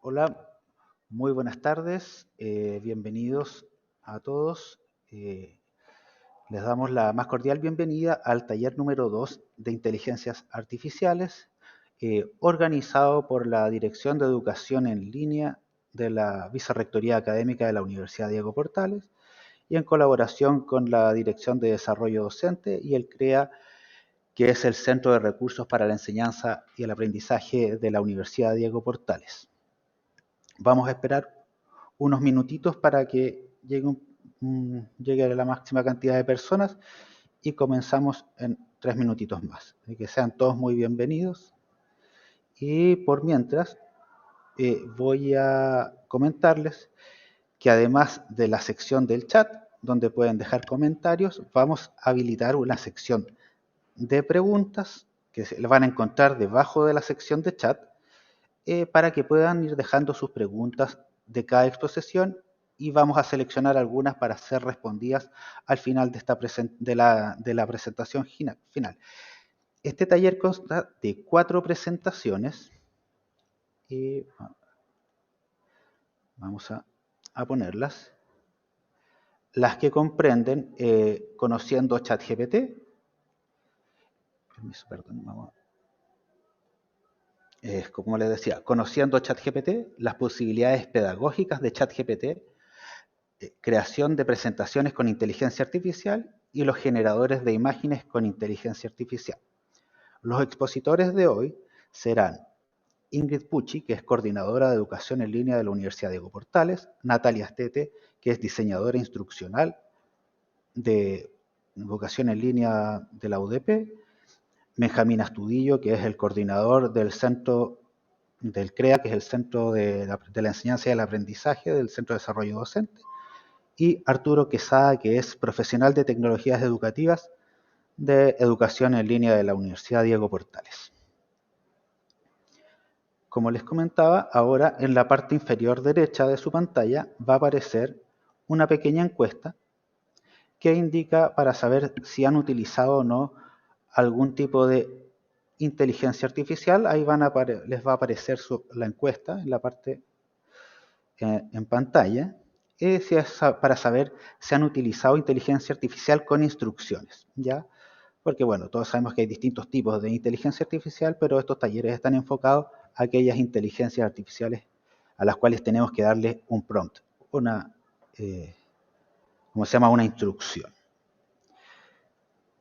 Hola, muy buenas tardes, bienvenidos a todos. Les damos la más cordial bienvenida al taller número 2 de Inteligencias Artificiales, organizado por la Dirección de Educación en Línea de la Vicerrectoría Académica de la Universidad Diego Portales y en colaboración con la Dirección de Desarrollo Docente y el CREA, que es el Centro de Recursos para la Enseñanza y el Aprendizaje de la Universidad Diego Portales. Vamos a esperar unos minutitos para que llegue la máxima cantidad de personas y comenzamos en 3 minutitos más. Así que sean todos muy bienvenidos. Y por mientras, voy a comentarles que además de la sección del chat, donde pueden dejar comentarios, vamos a habilitar una sección de preguntas que se van a encontrar debajo de la sección de chat, para que puedan ir dejando sus preguntas de cada exposición y vamos a seleccionar algunas para ser respondidas al final de la presentación final. Este taller consta de 4 presentaciones y vamos a ponerlas. Las que comprenden conociendo ChatGPT. Permiso, perdón, como les decía, conociendo ChatGPT, las posibilidades pedagógicas de ChatGPT, creación de presentaciones con inteligencia artificial y los generadores de imágenes con inteligencia artificial. Los expositores de hoy serán Ingrid Pucci, que es coordinadora de educación en línea de la Universidad Diego Portales, Natalia Astete, que es diseñadora instruccional de educación en línea de la UDP, Benjamín Astudillo, que es el coordinador del centro del CREA, que es el Centro de la Enseñanza y el Aprendizaje del Centro de Desarrollo Docente, y Arturo Quesada, que es profesional de tecnologías educativas de educación en línea de la Universidad Diego Portales. Como les comentaba, ahora en la parte inferior derecha de su pantalla va a aparecer una pequeña encuesta que indica para saber si han utilizado o no algún tipo de inteligencia artificial. Ahí les va a aparecer la encuesta en la parte en pantalla. Si es para saber si han utilizado inteligencia artificial con instrucciones, ¿ya? Porque bueno, todos sabemos que hay distintos tipos de inteligencia artificial, pero estos talleres están enfocados a aquellas inteligencias artificiales a las cuales tenemos que darle un prompt, ¿cómo se llama? Una instrucción.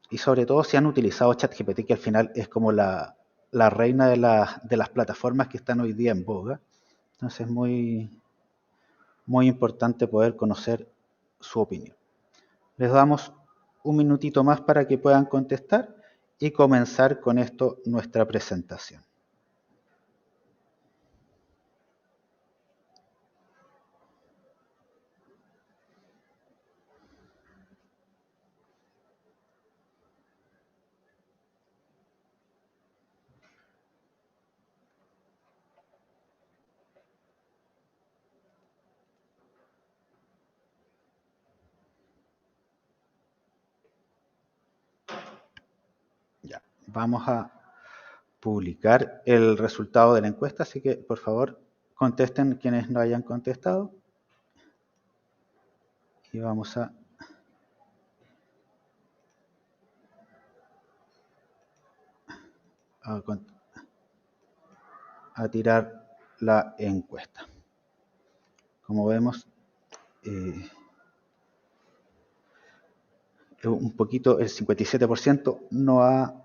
Y sobre todo si han utilizado ChatGPT, que al final es como la reina de las plataformas que están hoy día en boga. Entonces es muy importante poder conocer su opinión. Les damos un minutito más para que puedan contestar y comenzar con esto nuestra presentación. Ya, vamos a publicar el resultado de la encuesta, así que por favor contesten quienes no hayan contestado. Y vamos a tirar la encuesta. Como vemos, un poquito, el 57% no ha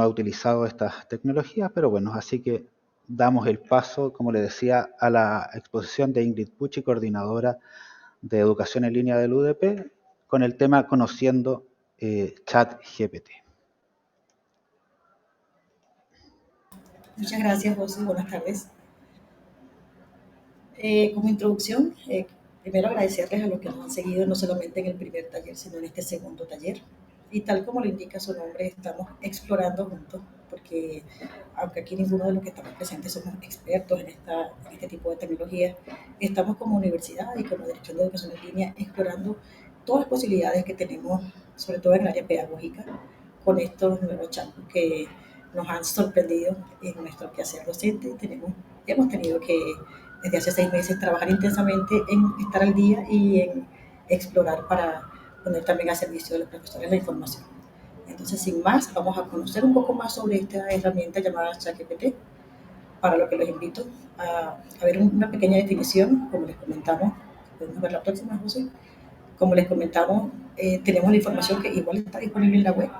utilizado estas tecnologías, pero bueno, así que damos el paso, como les decía, a la exposición de Ingrid Pucci, coordinadora de educación en línea del UDP, con el tema Conociendo ChatGPT. Muchas gracias, José. Buenas tardes. Como introducción, primero agradecerles a los que nos han seguido no solamente en el primer taller, sino en este segundo taller. Y tal como lo indica su nombre, estamos explorando juntos, porque aunque aquí ninguno de los que estamos presentes somos expertos en este tipo de tecnologías, estamos como universidad y como Dirección de Educación en Línea explorando todas las posibilidades que tenemos, sobre todo en el área pedagógica, con estos nuevos chatbots que nos han sorprendido en nuestro quehacer docente. Hemos tenido que, desde hace 6 meses, trabajar intensamente en estar al día y en explorar para poner también a servicio de los profesores la información. Entonces, sin más, vamos a conocer un poco más sobre esta herramienta llamada ChatGPT, para lo que los invito a ver una pequeña definición, como les comentamos. Podemos ver la próxima, José. Como les comentamos, tenemos la información que igual está disponible en la web.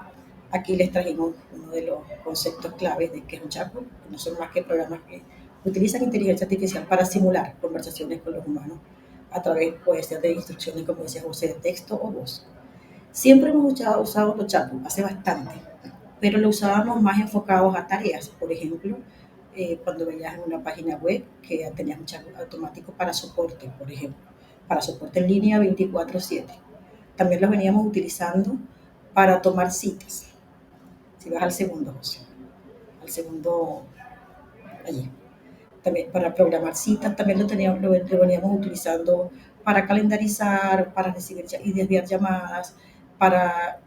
Aquí les trajimos uno de los conceptos claves de qué es un chatbot, que no son más que programas que utilizan inteligencia artificial para simular conversaciones con los humanos a través, puede ser, de instrucciones, como decía José, de texto o voz. Siempre hemos usado los chatbots, hace bastante, pero lo usábamos más enfocados a tareas. Por ejemplo, cuando veías en una página web que tenías un chat automático para soporte, por ejemplo, para soporte en línea 24/7. También los veníamos utilizando para tomar citas. Si vas al segundo, José, al segundo, allí. También para programar citas, también lo veníamos utilizando para calendarizar, para recibir y desviar llamadas, para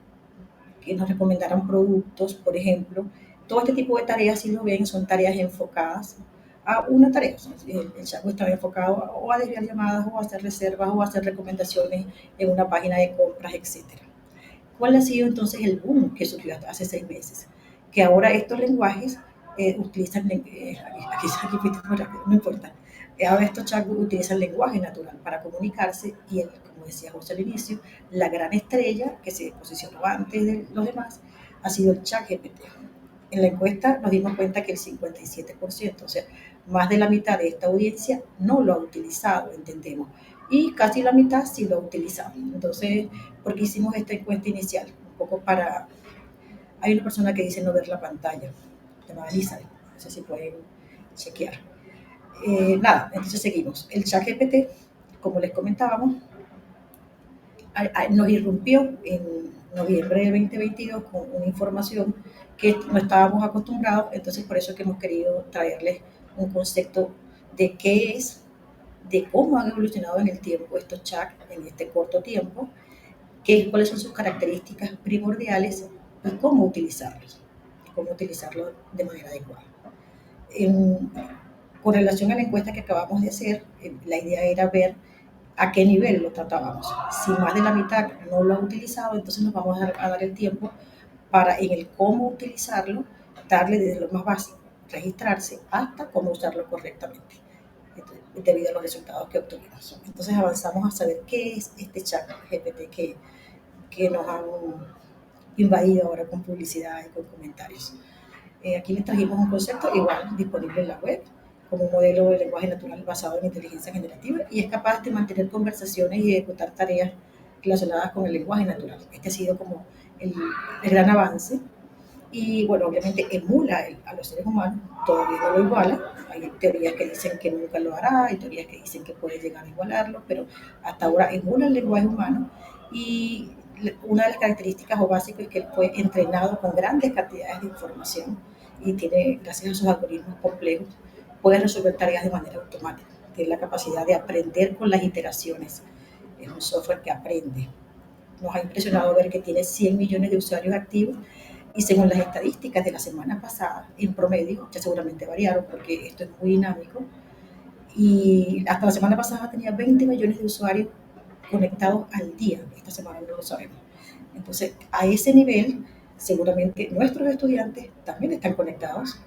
que nos recomendaran productos, por ejemplo. Todo este tipo de tareas, si lo ven, son tareas enfocadas a una tarea. El chatbot estaba enfocado o a desviar llamadas, o a hacer reservas, o a hacer recomendaciones en una página de compras, etcétera. ¿Cuál ha sido entonces el boom que surgió hace 6 meses? Que ahora estos lenguajes utilizan, no importa, ahora estos chatbots utilizan lenguaje natural para comunicarse, y como decía José al inicio, la gran estrella que se posicionó antes de los demás ha sido el ChatGPT. En la encuesta nos dimos cuenta que el 57%, o sea, más de la mitad de esta audiencia no lo ha utilizado, entendemos, y casi la mitad sí lo ha utilizado. Entonces, ¿por qué hicimos esta encuesta inicial? Un poco para... Hay una persona que dice no ver la pantalla, llamada Elizabeth, no sé si pueden chequear. Nada, entonces seguimos. El ChatGPT, como les comentábamos, nos irrumpió en noviembre de 2022 con una información que no estábamos acostumbrados. Entonces, por eso que hemos querido traerles un concepto de qué es, de cómo han evolucionado en el tiempo estos chats en este corto tiempo, cuáles son sus características primordiales y cómo utilizarlos de manera adecuada. Con relación a la encuesta que acabamos de hacer, la idea era ver a qué nivel lo tratábamos. Si más de la mitad no lo ha utilizado, entonces nos vamos a dar el tiempo para, en el cómo utilizarlo, darle desde lo más básico, registrarse, hasta cómo usarlo correctamente, debido a los resultados que obtuvimos. Entonces avanzamos a saber qué es este chat GPT que nos han invadido ahora con publicidad y con comentarios. Aquí les trajimos un concepto igual disponible en la web, como un modelo de lenguaje natural basado en inteligencia generativa, y es capaz de mantener conversaciones y ejecutar tareas relacionadas con el lenguaje natural. Este ha sido como el gran avance. Y bueno, obviamente emula a los seres humanos, todavía no lo iguala. Hay teorías que dicen que nunca lo hará, hay teorías que dicen que puede llegar a igualarlo, pero hasta ahora emula el lenguaje humano. Y una de las características o básicas es que él fue entrenado con grandes cantidades de información y tiene, gracias a sus algoritmos complejos, puede resolver tareas de manera automática. Tiene la capacidad de aprender con las iteraciones. Es un software que aprende. Nos ha impresionado ver que tiene 100 millones de usuarios activos, y según las estadísticas de la semana pasada, en promedio, ya seguramente variaron porque esto es muy dinámico, y hasta la semana pasada tenía 20 millones de usuarios conectados al día. Esta semana no lo sabemos. Entonces, a ese nivel, seguramente nuestros estudiantes también están conectados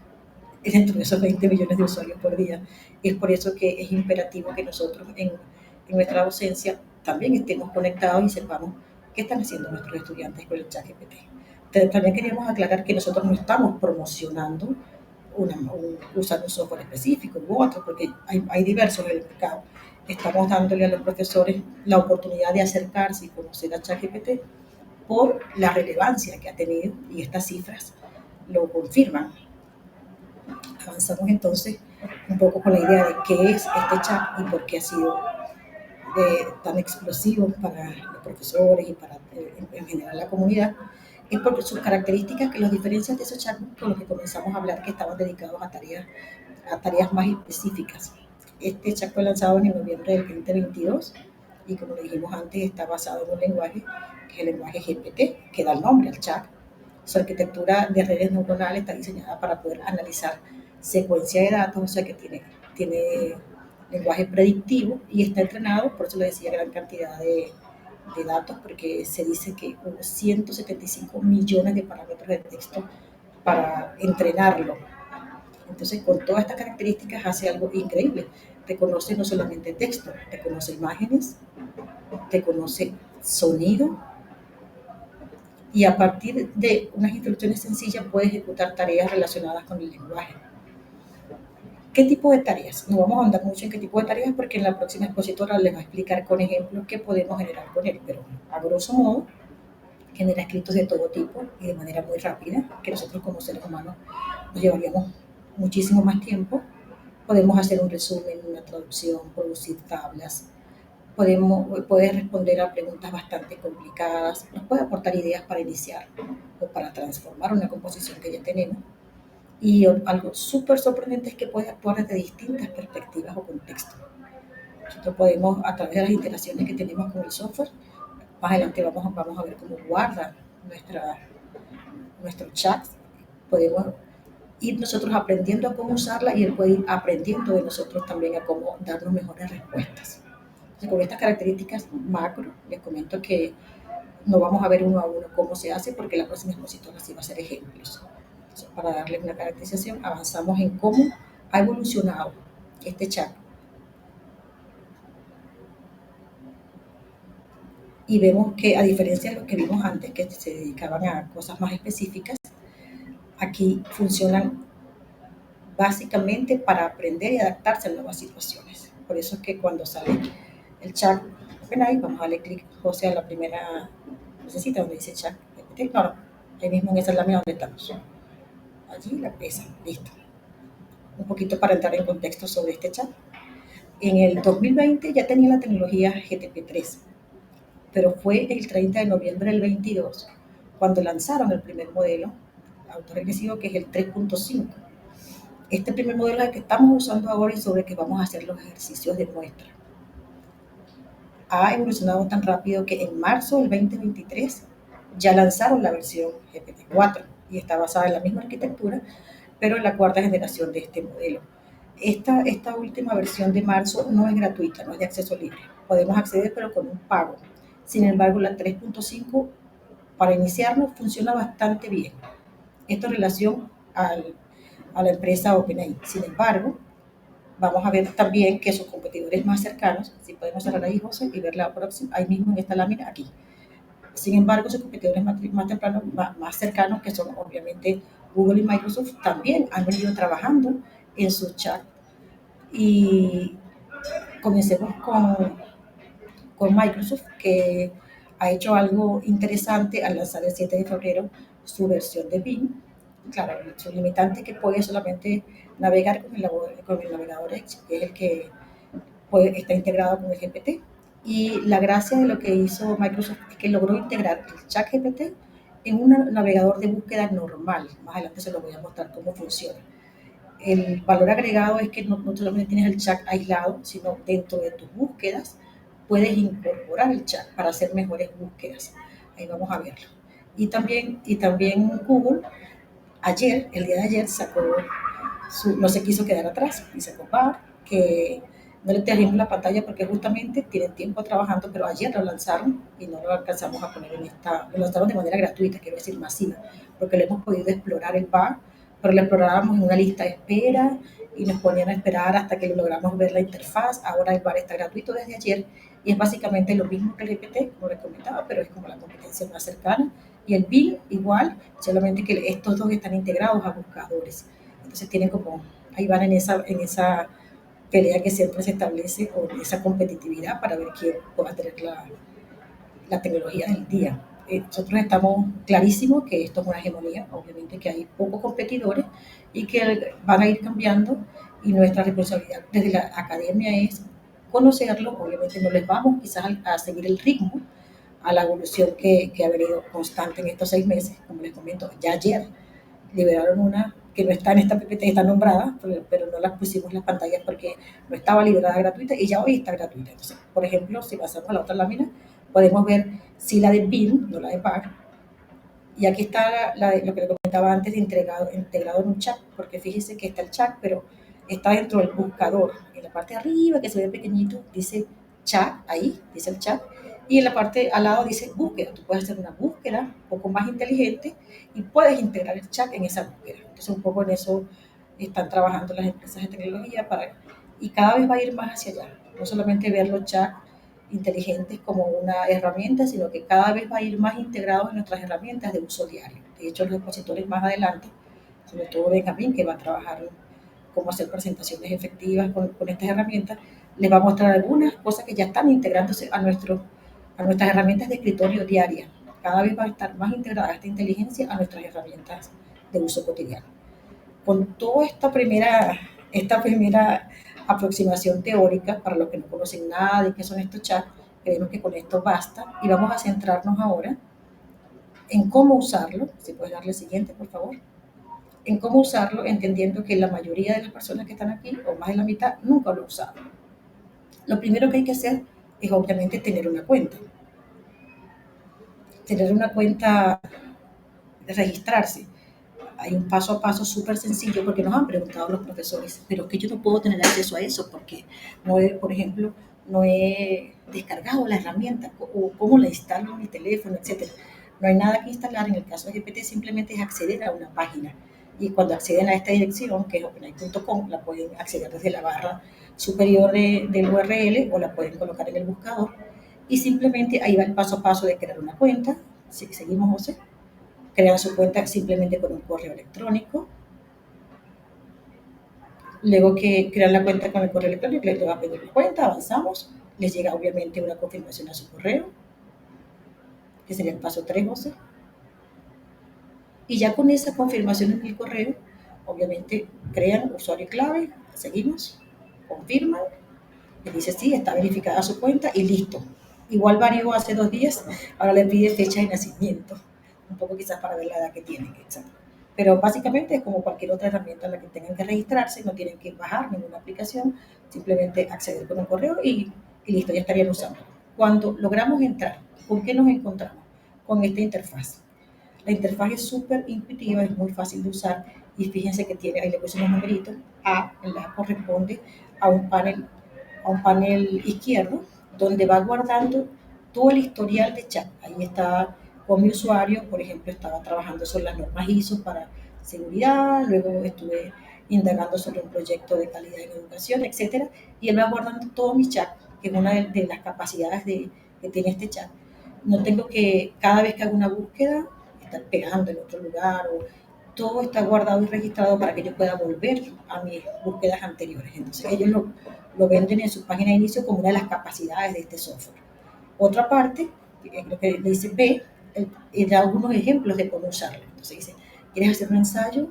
dentro de esos 20 millones de usuarios por día. Es por eso que es imperativo que nosotros en nuestra docencia también estemos conectados y sepamos qué están haciendo nuestros estudiantes con el ChatGPT. También queríamos aclarar que nosotros no estamos promocionando usar un software específico u otro, porque hay diversos en el mercado. Estamos dándole a los profesores la oportunidad de acercarse y conocer a ChatGPT por la relevancia que ha tenido, y estas cifras lo confirman. Avanzamos entonces un poco con la idea de qué es este chat y por qué ha sido tan explosivo para los profesores y para en general la comunidad. Es porque sus características que los diferencian de esos chats con los que comenzamos a hablar, que estaban dedicados a tareas más específicas. Este chat fue lanzado en noviembre del 2022 y, como le dijimos antes, está basado en un lenguaje que es el lenguaje GPT, que da el nombre al chat. Su arquitectura de redes neuronales está diseñada para poder analizar secuencia de datos, o sea que tiene lenguaje predictivo y está entrenado, por eso le decía, gran cantidad de datos, porque se dice que hubo 175 millones de parámetros de texto para entrenarlo. Entonces, con todas estas características hace algo increíble. Reconoce no solamente texto, reconoce imágenes, reconoce sonido y a partir de unas instrucciones sencillas puede ejecutar tareas relacionadas con el lenguaje. ¿Qué tipo de tareas? No vamos a andar mucho en qué tipo de tareas porque en la próxima expositora les va a explicar con ejemplos qué podemos generar con él, pero a grosso modo genera escritos de todo tipo y de manera muy rápida, que nosotros como seres humanos nos llevaríamos muchísimo más tiempo. Podemos hacer un resumen, una traducción, producir tablas, puede responder a preguntas bastante complicadas, nos puede aportar ideas para iniciar o para transformar una composición que ya tenemos. Y algo súper sorprendente es que puede actuar desde distintas perspectivas o contextos. Nosotros podemos, a través de las interacciones que tenemos con el software, más adelante vamos a ver cómo guarda nuestro chat. Podemos ir nosotros aprendiendo a cómo usarla y él puede ir aprendiendo de nosotros también a cómo darnos mejores respuestas. Entonces, con estas características macro, les comento que no vamos a ver uno a uno cómo se hace porque la próxima expositora sí va a ser ejemplos. Entonces, para darles una caracterización, avanzamos en cómo ha evolucionado este chat. Y vemos que a diferencia de lo que vimos antes, que se dedicaban a cosas más específicas, aquí funcionan básicamente para aprender y adaptarse a nuevas situaciones. Por eso es que cuando sale el chat OpenAI, vamos a darle clic, José, a la primera necesita donde dice chat GPT. No, ahí mismo en esa lámina donde estamos. Allí la pesa, listo. Un poquito para entrar en contexto sobre este chat. En el 2020 ya tenía la tecnología GTP3, pero fue el 30 de noviembre del 22 cuando lanzaron el primer modelo autoregresivo, que es el 3.5. Este primer modelo es el que estamos usando ahora y sobre el que vamos a hacer los ejercicios de muestra. Ha evolucionado tan rápido que en marzo del 2023 ya lanzaron la versión GPT-4 y está basada en la misma arquitectura, pero en la cuarta generación de este modelo. Esta última versión de marzo no es gratuita, no es de acceso libre. Podemos acceder, pero con un pago. Sin embargo, la 3.5 para iniciarnos funciona bastante bien. Esto en relación a la empresa OpenAI. Sin embargo, vamos a ver también que sus competidores más cercanos, si podemos cerrar ahí, José, y ver la próxima, ahí mismo en esta lámina, aquí. Sin embargo, sus competidores más cercanos, que son obviamente Google y Microsoft, también han venido trabajando en su chat. Y comencemos con Microsoft, que ha hecho algo interesante al lanzar el 7 de febrero su versión de Bing. Claro, su limitante es que puede solamente navegar con el navegador Edge, que es el que está integrado con el GPT. Y la gracia de lo que hizo Microsoft es que logró integrar el chat GPT en un navegador de búsqueda normal. Más adelante se lo voy a mostrar cómo funciona. El valor agregado es que no solamente tienes el chat aislado, sino dentro de tus búsquedas puedes incorporar el chat para hacer mejores búsquedas. Ahí vamos a verlo. Y también Google, el día de ayer, no se quiso quedar atrás y sacó Bard, que no le trajimos la pantalla porque justamente tienen tiempo trabajando, pero ayer lo lanzaron y no lo alcanzamos a poner lo lanzaron de manera gratuita, quiero decir masiva, porque le hemos podido explorar el Bard, pero lo explorábamos en una lista de espera y nos ponían a esperar hasta que logramos ver la interfaz. Ahora el Bard está gratuito desde ayer y es básicamente lo mismo que el GPT, como les comentaba, pero es como la competencia más cercana. Y el Bing igual, solamente que estos dos están integrados a buscadores. Entonces tienen como, ahí van en esa pelea que siempre se establece o esa competitividad para ver quién pueda tener la tecnología del día. Nosotros estamos clarísimos que esto es una hegemonía, obviamente que hay pocos competidores y que van a ir cambiando y nuestra responsabilidad desde la academia es conocerlo. Obviamente no les vamos quizás a seguir el ritmo a la evolución que ha venido constante en estos 6 meses, como les comento, ya ayer liberaron una que no está en esta PPT, está nombrada, pero no las pusimos en las pantallas porque no estaba liberada gratuita y ya hoy está gratuita. Entonces, por ejemplo, si pasamos a la otra lámina, podemos ver si la de Bill, no la de Bard, Y aquí está lo que le comentaba antes de integrado en un chat, porque fíjese que está el chat, pero está dentro del buscador. En la parte de arriba, que se ve pequeñito, dice chat, ahí dice el chat, y en la parte al lado dice búsqueda. Tú puedes hacer una búsqueda un poco más inteligente y puedes integrar el chat en esa búsqueda. Entonces, un poco en eso están trabajando las empresas de tecnología y cada vez va a ir más hacia allá. No solamente ver los chats inteligentes como una herramienta, sino que cada vez va a ir más integrado en nuestras herramientas de uso diario. De hecho, los expositores más adelante, sobre todo Benjamín, que va a trabajar cómo hacer presentaciones efectivas con estas herramientas, les va a mostrar algunas cosas que ya están integrándose a nuestras herramientas de escritorio diaria. Cada vez va a estar más integrada esta inteligencia a nuestras herramientas de uso cotidiano. Con toda esta primera aproximación teórica, para los que no conocen nada de qué son estos chats, creemos que con esto basta y vamos a centrarnos ahora en cómo usarlo. Si puedes darle el siguiente, por favor. En cómo usarlo, entendiendo que la mayoría de las personas que están aquí, o más de la mitad, nunca lo han usado. Lo primero que hay que hacer es obviamente tener una cuenta. Tener una cuenta, registrarse. Hay un paso a paso súper sencillo porque nos han preguntado los profesores, pero es que yo no puedo tener acceso a eso porque no he, por ejemplo, no he descargado la herramienta o cómo la instalo en mi teléfono, etcétera. No hay nada que instalar. En el caso de GPT simplemente es acceder a una página y cuando acceden a esta dirección, que es openai.com, la pueden acceder desde la barra superior del URL o la pueden colocar en el buscador y simplemente ahí va el paso a paso de crear una cuenta. Si seguimos, José. Crean su cuenta simplemente con un correo electrónico. Luego que crean la cuenta con el correo electrónico, les va a pedir la cuenta, avanzamos. Les llega obviamente una confirmación a su correo, que sería el paso 3, José. Y ya con esa confirmación en el correo, obviamente crean usuario y clave, seguimos, confirman, les dice sí, está verificada su cuenta y listo. Igual varió hace 2 días, ahora le pide fecha de nacimiento, un poco quizás para ver la edad que tienen, etc. Pero básicamente es como cualquier otra herramienta en la que tengan que registrarse, no tienen que bajar ninguna aplicación, simplemente acceder con un correo y listo, ya estarían usando. Cuando logramos entrar, ¿con qué nos encontramos? Con esta interfaz. La interfaz es súper intuitiva, es muy fácil de usar y fíjense que tiene, ahí le puse unos numeritos, la corresponde a un panel izquierdo donde va guardando todo el historial de chat. Ahí está con mi usuario, por ejemplo, estaba trabajando sobre las normas ISO para seguridad, luego estuve indagando sobre un proyecto de calidad en educación, etcétera, y él va guardando todo mi chat, que es una de las capacidades que tiene este chat. No tengo que, cada vez que hago una búsqueda, estar pegando en otro lugar o todo está guardado y registrado para que yo pueda volver a mis búsquedas anteriores. Entonces ellos lo venden en su página de inicio como una de las capacidades de este software. Otra parte, lo que le dice B, da algunos ejemplos de cómo usarlo. Entonces dice, ¿quieres hacer un ensayo?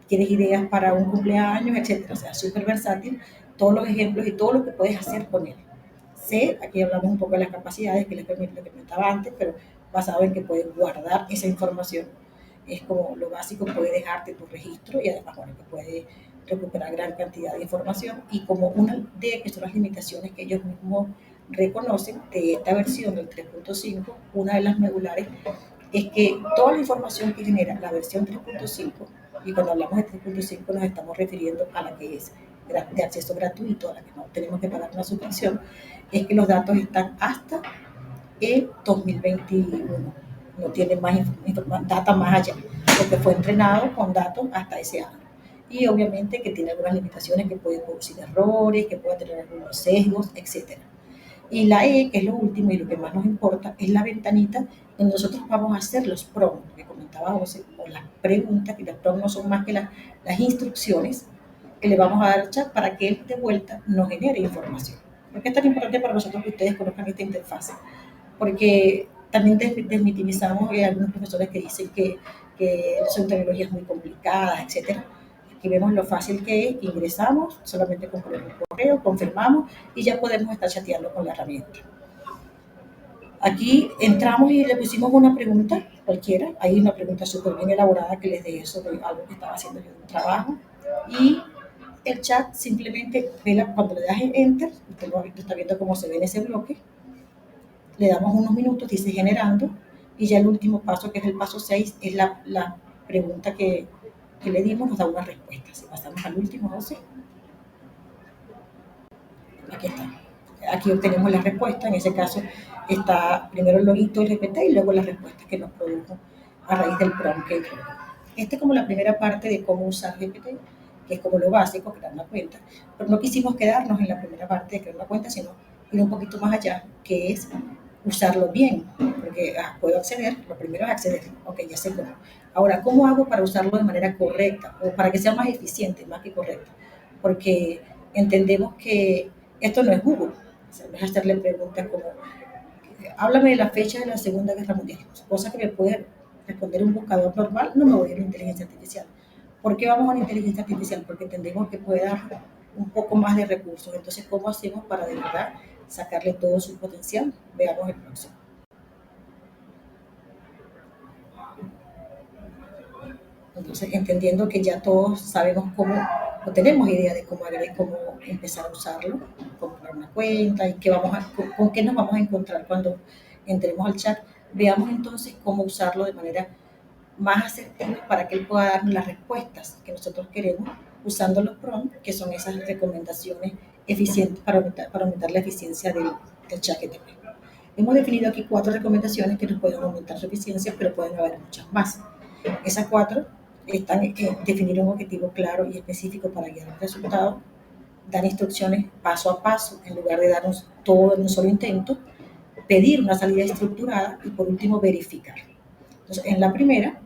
¿Quieres ideas para un cumpleaños? Etcétera. O sea, súper versátil, todos los ejemplos y todo lo que puedes hacer con él. C, aquí hablamos un poco de las capacidades que les permite lo que comentaba antes, pero basado en que puedes guardar esa información. Es como lo básico, puede dejarte tu registro y además, bueno, que puede recuperar gran cantidad de información y como una de que son las limitaciones que ellos mismos reconocen de esta versión del 3.5, una de las medulares es que toda la información que genera la versión 3.5, y cuando hablamos de 3.5 nos estamos refiriendo a la que es de acceso gratuito, a la que no tenemos que pagar una suscripción, es que los datos están hasta el 2021. No tiene más data más allá, porque fue entrenado con datos hasta ese año. Y obviamente que tiene algunas limitaciones, que puede producir errores, que puede tener algunos sesgos, etc. Y la E, que es lo último y lo que más nos importa, es la ventanita donde nosotros vamos a hacer los prompts, que comentaba José, o las preguntas, que los prompts no son más que las instrucciones que le vamos a dar al chat para que él de vuelta nos genere información. ¿Por qué es tan importante para nosotros que ustedes conozcan esta interfaz? Porque también desmitimizamos algunos profesores que dicen que son tecnologías muy complicadas, etcétera. Aquí vemos lo fácil que es, ingresamos, solamente con poner un correo, confirmamos y ya podemos estar chateando con la herramienta. Aquí entramos y le pusimos una pregunta cualquiera. Hay una pregunta súper bien elaborada que les dejé sobre algo que estaba haciendo yo en un trabajo. Y el chat simplemente, cuando le das enter, usted está viendo cómo se ve en ese bloque, le damos unos minutos, dice generando, Y ya el último paso, que es el paso 6, es la pregunta que le dimos, nos da una respuesta. Si pasamos al último, José, aquí está. Aquí obtenemos la respuesta. En ese caso está primero el loguito del GPT y luego las respuestas que nos produjo a raíz del prompt que creó. Esta es como la primera parte de cómo usar GPT, que es como lo básico, crear una cuenta. Pero no quisimos quedarnos en la primera parte de crear una cuenta, sino ir un poquito más allá, que es usarlo bien, porque puedo acceder, lo primero es acceder, ok, ya sé cómo. Ahora, ¿cómo hago para usarlo de manera correcta o para que sea más eficiente, más que correcta? Porque entendemos que esto no es Google, o sea, no es hacerle preguntas como, háblame de la fecha de la Segunda Guerra Mundial, cosa que me puede responder un buscador normal, no me voy a la inteligencia artificial. ¿Por qué vamos a la inteligencia artificial? Porque entendemos que puede dar un poco más de recursos. Entonces, ¿cómo hacemos para de verdad sacarle todo su potencial? Veamos el próximo. Entonces, entendiendo que ya todos sabemos cómo, o tenemos idea de cómo empezar a usarlo, comprar una cuenta y con qué nos vamos a encontrar cuando entremos al chat, veamos entonces cómo usarlo de manera más asertiva para que él pueda darnos las respuestas que nosotros queremos usando los prompts, que son esas recomendaciones eficientes para aumentar la eficiencia del chat GPT. Hemos definido aquí 4 recomendaciones que nos pueden aumentar su eficiencia, pero pueden haber muchas más. Esas 4 están en definir un objetivo claro y específico para guiar el resultado, dar instrucciones paso a paso en lugar de darnos todo en un solo intento, pedir una salida estructurada y por último verificar. Entonces, en la primera,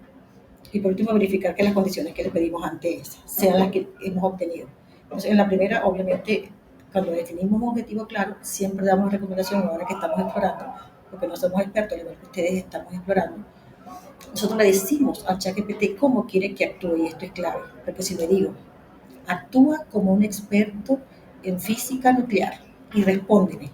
y por último verificar que las condiciones que le pedimos antes sean las que hemos obtenido. Entonces, en la primera, obviamente, cuando definimos un objetivo claro, siempre damos recomendación ahora que estamos explorando, porque no somos expertos, al igual que ustedes estamos explorando. Nosotros le decimos al ChatGPT cómo quiere que actúe y esto es clave, porque si le digo, actúa como un experto en física nuclear y respóndeme,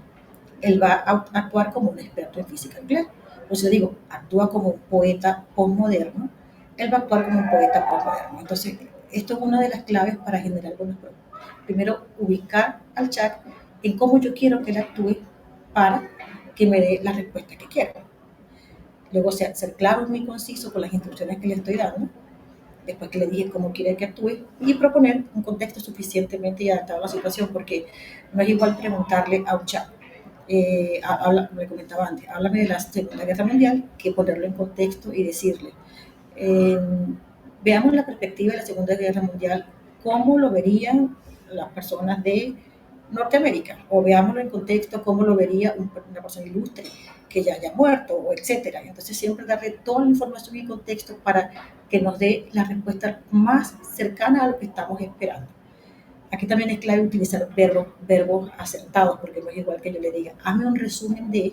él va a actuar como un experto en física nuclear. O si le digo, actúa como un poeta postmoderno, él va a actuar como un poeta postmoderno. Entonces, esto es una de las claves para generar buenos productos. Primero, ubicar al chat en cómo yo quiero que él actúe para que me dé la respuesta que quiero. Luego, ser claro y muy conciso con las instrucciones que le estoy dando, después que le dije cómo quiere que actúe, y proponer un contexto suficientemente adaptado a la situación, porque no es igual preguntarle a un chat, me comentaba antes, háblame de la Segunda Guerra Mundial, que ponerlo en contexto y decirle, eh, veamos la perspectiva de la Segunda Guerra Mundial, cómo lo verían las personas de Norteamérica, o veámoslo en contexto, cómo lo vería una persona ilustre que ya haya muerto, o etcétera. Entonces siempre darle toda la información y contexto para que nos dé la respuesta más cercana a lo que estamos esperando. Aquí también es clave utilizar verbos acertados, porque no es igual que yo le diga, hazme un resumen de,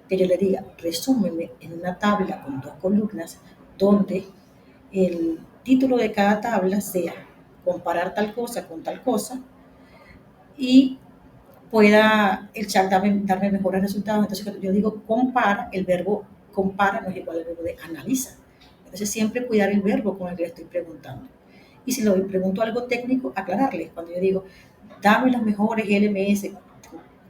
que yo le diga, resúmeme en una tabla con 2 columnas, donde el título de cada tabla sea comparar tal cosa con tal cosa y pueda el chat darme mejores resultados. Entonces, cuando yo digo compara, el verbo compara no es igual al verbo de analiza. Entonces, siempre cuidar el verbo con el que le estoy preguntando. Y si le pregunto algo técnico, aclararle. Cuando yo digo, dame los mejores LMS,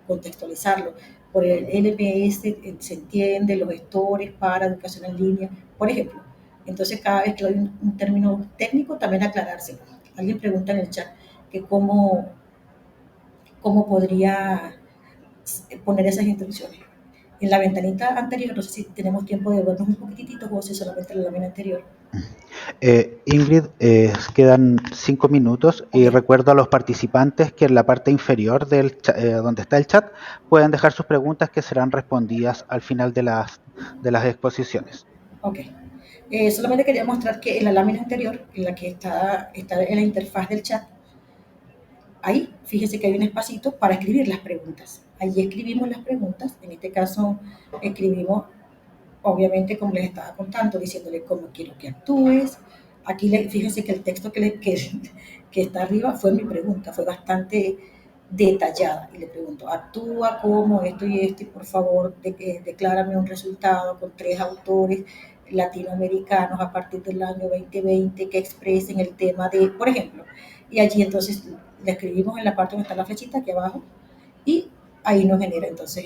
contextualizarlo. Por el LMS se entiende los gestores para educación en línea, por ejemplo. Entonces, cada vez que doy un término técnico, también aclarárselo. Alguien pregunta en el chat que cómo podría poner esas instrucciones. En la ventanita anterior, no sé si tenemos tiempo de vernos un poquitito, José, solamente en la lámina anterior. Ingrid, quedan 5 minutos y Okay. recuerdo a los participantes que en la parte inferior donde está el chat pueden dejar sus preguntas que serán respondidas al final de las exposiciones. Ok. Solamente quería mostrar que en la lámina anterior, en la que está en la interfaz del chat, ahí fíjese que hay un espacito para escribir las preguntas. Allí escribimos las preguntas, en este caso escribimos, obviamente, como les estaba contando, diciéndole cómo quiero que actúes. Aquí fíjense que el texto que está arriba fue mi pregunta, fue bastante detallada. Y le pregunto, actúa como esto y esto, y por favor declárame un resultado con 3 autores latinoamericanos a partir del año 2020 que expresen el tema de, por ejemplo. Y allí entonces le escribimos en la parte donde está la flechita aquí abajo y ahí nos genera entonces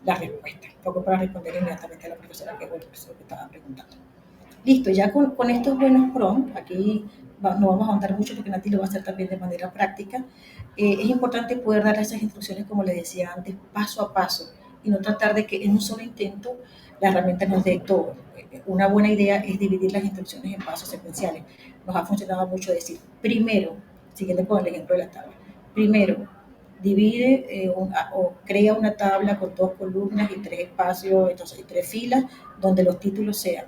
la respuesta, un poco para responder inmediatamente a la profesora que estaba preguntando. Listo, ya con estos buenos prompts, aquí no vamos a ahondar mucho porque Nati lo va a hacer también de manera práctica. Es importante poder dar esas instrucciones, como les decía antes, paso a paso y no tratar de que en un solo intento la herramienta nos dé todo. Una buena idea es dividir las instrucciones en pasos secuenciales. Nos ha funcionado mucho decir, primero, siguiendo con el ejemplo de la tabla, primero, divide o crea una tabla con 2 columnas y 3 espacios, entonces, y 3 filas, donde los títulos sean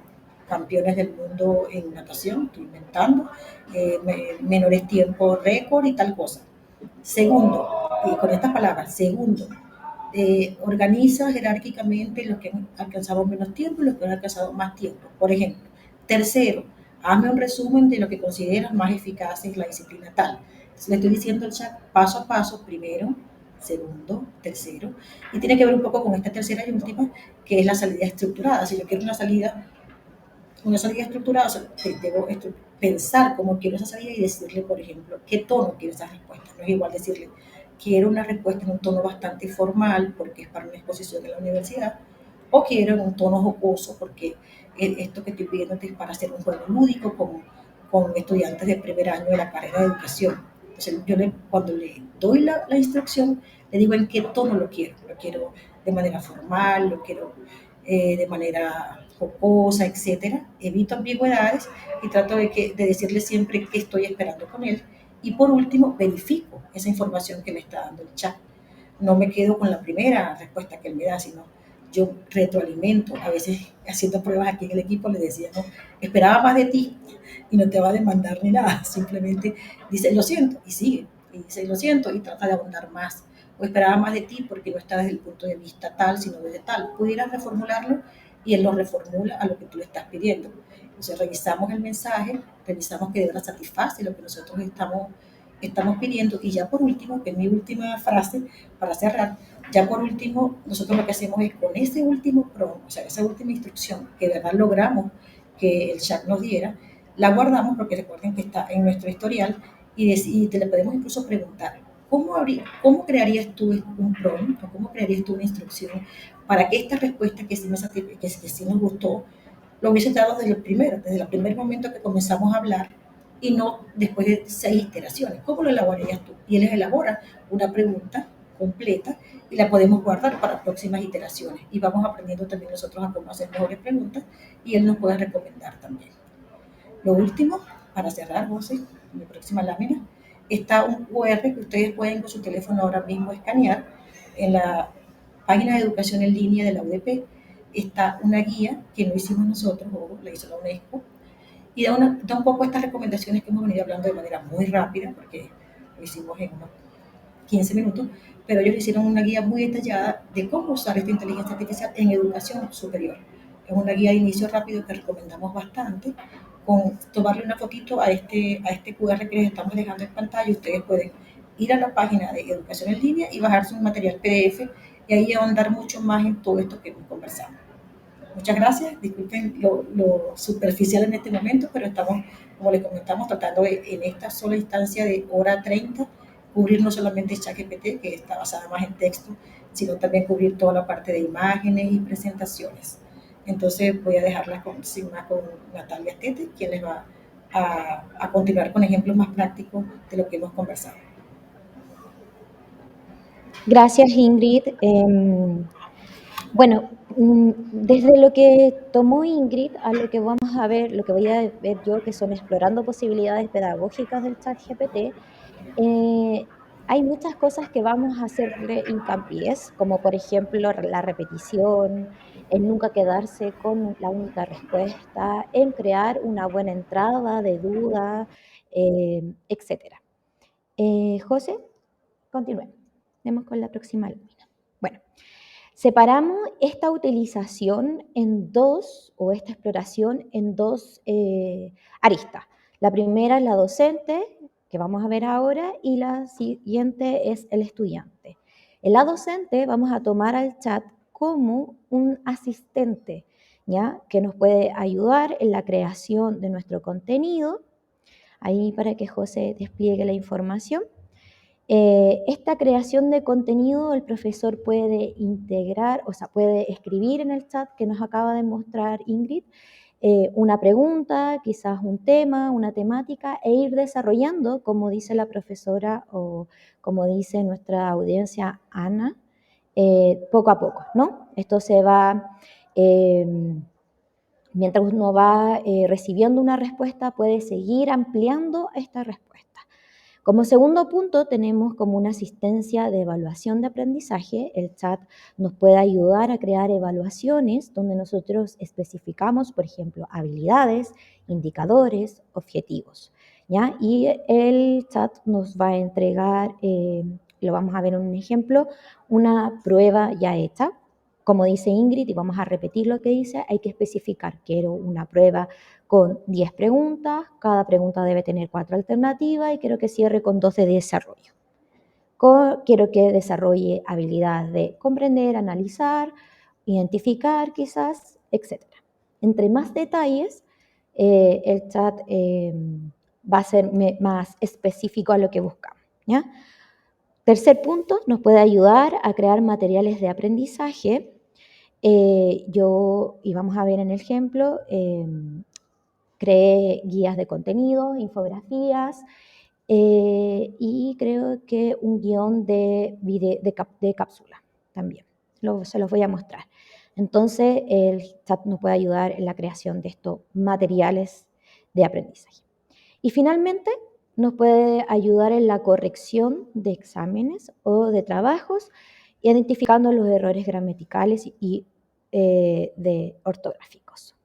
campeones del mundo en natación, estoy inventando, menores tiempos récord y tal cosa. Segundo, y con estas palabras, segundo, organiza jerárquicamente los que han alcanzado menos tiempo y los que han alcanzado más tiempo. Por ejemplo, tercero, hazme un resumen de lo que consideras más eficaz en la disciplina tal. Le estoy diciendo al chat paso a paso, primero, segundo, tercero, y tiene que ver un poco con esta tercera y última, que es la salida estructurada. Si yo quiero una salida estructurada, o sea, debo pensar cómo quiero esa salida y decirle, por ejemplo, qué tono quiero esa respuesta. No es igual decirle, quiero una respuesta en un tono bastante formal porque es para una exposición en la universidad, o quiero en un tono jocoso porque esto que estoy pidiendo es para hacer un juego lúdico con estudiantes de primer año de la carrera de educación. Entonces, cuando le doy la instrucción, le digo en qué tono lo quiero de manera formal, lo quiero de manera jocosa, etcétera. Evito ambigüedades y trato de decirle siempre qué estoy esperando con él. Y por último, verifico esa información que me está dando el chat. No me quedo con la primera respuesta que él me da, sino yo retroalimento. A veces haciendo pruebas aquí en el equipo le decía, no, esperaba más de ti y no te va a demandar ni nada. Simplemente dice, lo siento, y sigue. Y dice, lo siento, y trata de abundar más. O esperaba más de ti porque no está desde el punto de vista tal, sino desde tal. Pudieras reformularlo y él lo reformula a lo que tú le estás pidiendo. Entonces revisamos el mensaje, revisamos que de verdad satisface lo que nosotros estamos pidiendo y ya por último, que es mi última frase para cerrar, ya por último, nosotros lo que hacemos es con ese último prompt, o sea, esa última instrucción que de verdad logramos que el chat nos diera, la guardamos porque recuerden que está en nuestro historial y te le podemos incluso preguntar, ¿cómo crearías tú un prompt o cómo crearías tú una instrucción para que esta respuesta que sí nos gustó, lo hubiese dado desde el primer momento que comenzamos a hablar y no después de 6 iteraciones? ¿Cómo lo elaborarías tú? Y él les elabora una pregunta completa y la podemos guardar para próximas iteraciones. Y vamos aprendiendo también nosotros a cómo hacer mejores preguntas y él nos puede recomendar también. Lo último, para cerrar, José, en mi próxima lámina, está un QR que ustedes pueden con su teléfono ahora mismo escanear. En la página de educación en línea de la UDP está una guía que no hicimos nosotros, o la hizo la UNESCO, y da un poco estas recomendaciones que hemos venido hablando de manera muy rápida, porque lo hicimos en unos 15 minutos, pero ellos hicieron una guía muy detallada de cómo usar esta inteligencia artificial en educación superior. Es una guía de inicio rápido que recomendamos bastante, con tomarle una fotito a este QR que les estamos dejando en pantalla. Ustedes pueden ir a la página de educación en línea y bajarse un material PDF y ahí ahondar mucho más en todo esto que hemos conversado. Muchas gracias, disculpen lo superficial en este momento, pero estamos, como les comentamos, tratando en esta sola instancia de hora 30 cubrir no solamente ChatGPT, que está basada más en texto, sino también cubrir toda la parte de imágenes y presentaciones. Entonces voy a dejarla sin más con Natalia Tete, quien les va a continuar con ejemplos más prácticos de lo que hemos conversado. Gracias, Ingrid. Bueno, desde lo que tomó Ingrid a lo que vamos a ver, lo que voy a ver yo, que son explorando posibilidades pedagógicas del ChatGPT, hay muchas cosas que vamos a hacerle hincapié, como por ejemplo la repetición, en nunca quedarse con la única respuesta, en crear una buena entrada de duda, etc. José, continuemos. Vamos con la próxima lámina. Bueno, separamos esta utilización en dos, o esta exploración en dos aristas. La primera es la docente, que vamos a ver ahora, y la siguiente es el estudiante. En la docente vamos a tomar al chat como un asistente, ¿ya? Que nos puede ayudar en la creación de nuestro contenido, ahí para que José despliegue la información. Esta creación de contenido el profesor puede integrar, o sea, puede escribir en el chat que nos acaba de mostrar Ingrid, una pregunta, quizás un tema, una temática, e ir desarrollando, como dice la profesora o como dice nuestra audiencia Ana, poco a poco, ¿no? Esto se va, mientras uno va recibiendo una respuesta, puede seguir ampliando esta respuesta. Como segundo punto, tenemos como una asistencia de evaluación de aprendizaje. El chat nos puede ayudar a crear evaluaciones donde nosotros especificamos, por ejemplo, habilidades, indicadores, objetivos, ¿ya? Y el chat nos va a entregar, lo vamos a ver en un ejemplo, una prueba ya hecha. Como dice Ingrid, y vamos a repetir lo que dice, hay que especificar, quiero una prueba con 10 preguntas, cada pregunta debe tener 4 alternativas y quiero que cierre con 2 de desarrollo. Quiero que desarrolle habilidades de comprender, analizar, identificar quizás, etc. Entre más detalles, el chat va a ser más específico a lo que buscamos, ¿ya? Tercer punto, nos puede ayudar a crear materiales de aprendizaje. Y vamos a ver en el ejemplo, creé guías de contenido, infografías y creo que un guión de cápsula también. Se los voy a mostrar. Entonces, el chat nos puede ayudar en la creación de estos materiales de aprendizaje. Y finalmente, nos puede ayudar en la corrección de exámenes o de trabajos, identificando los errores gramaticales y de ortográficos.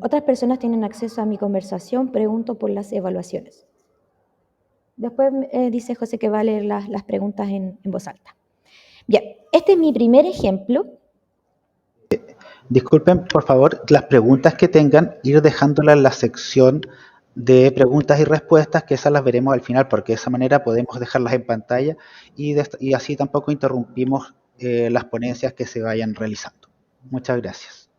Otras personas tienen acceso a mi conversación, pregunto por las evaluaciones. Después dice José que va a leer las preguntas en voz alta. Bien, este es mi primer ejemplo. Disculpen, por favor, las preguntas que tengan, ir dejándolas en la sección de preguntas y respuestas, que esas las veremos al final, porque de esa manera podemos dejarlas en pantalla y así tampoco interrumpimos las ponencias que se vayan realizando. Muchas gracias.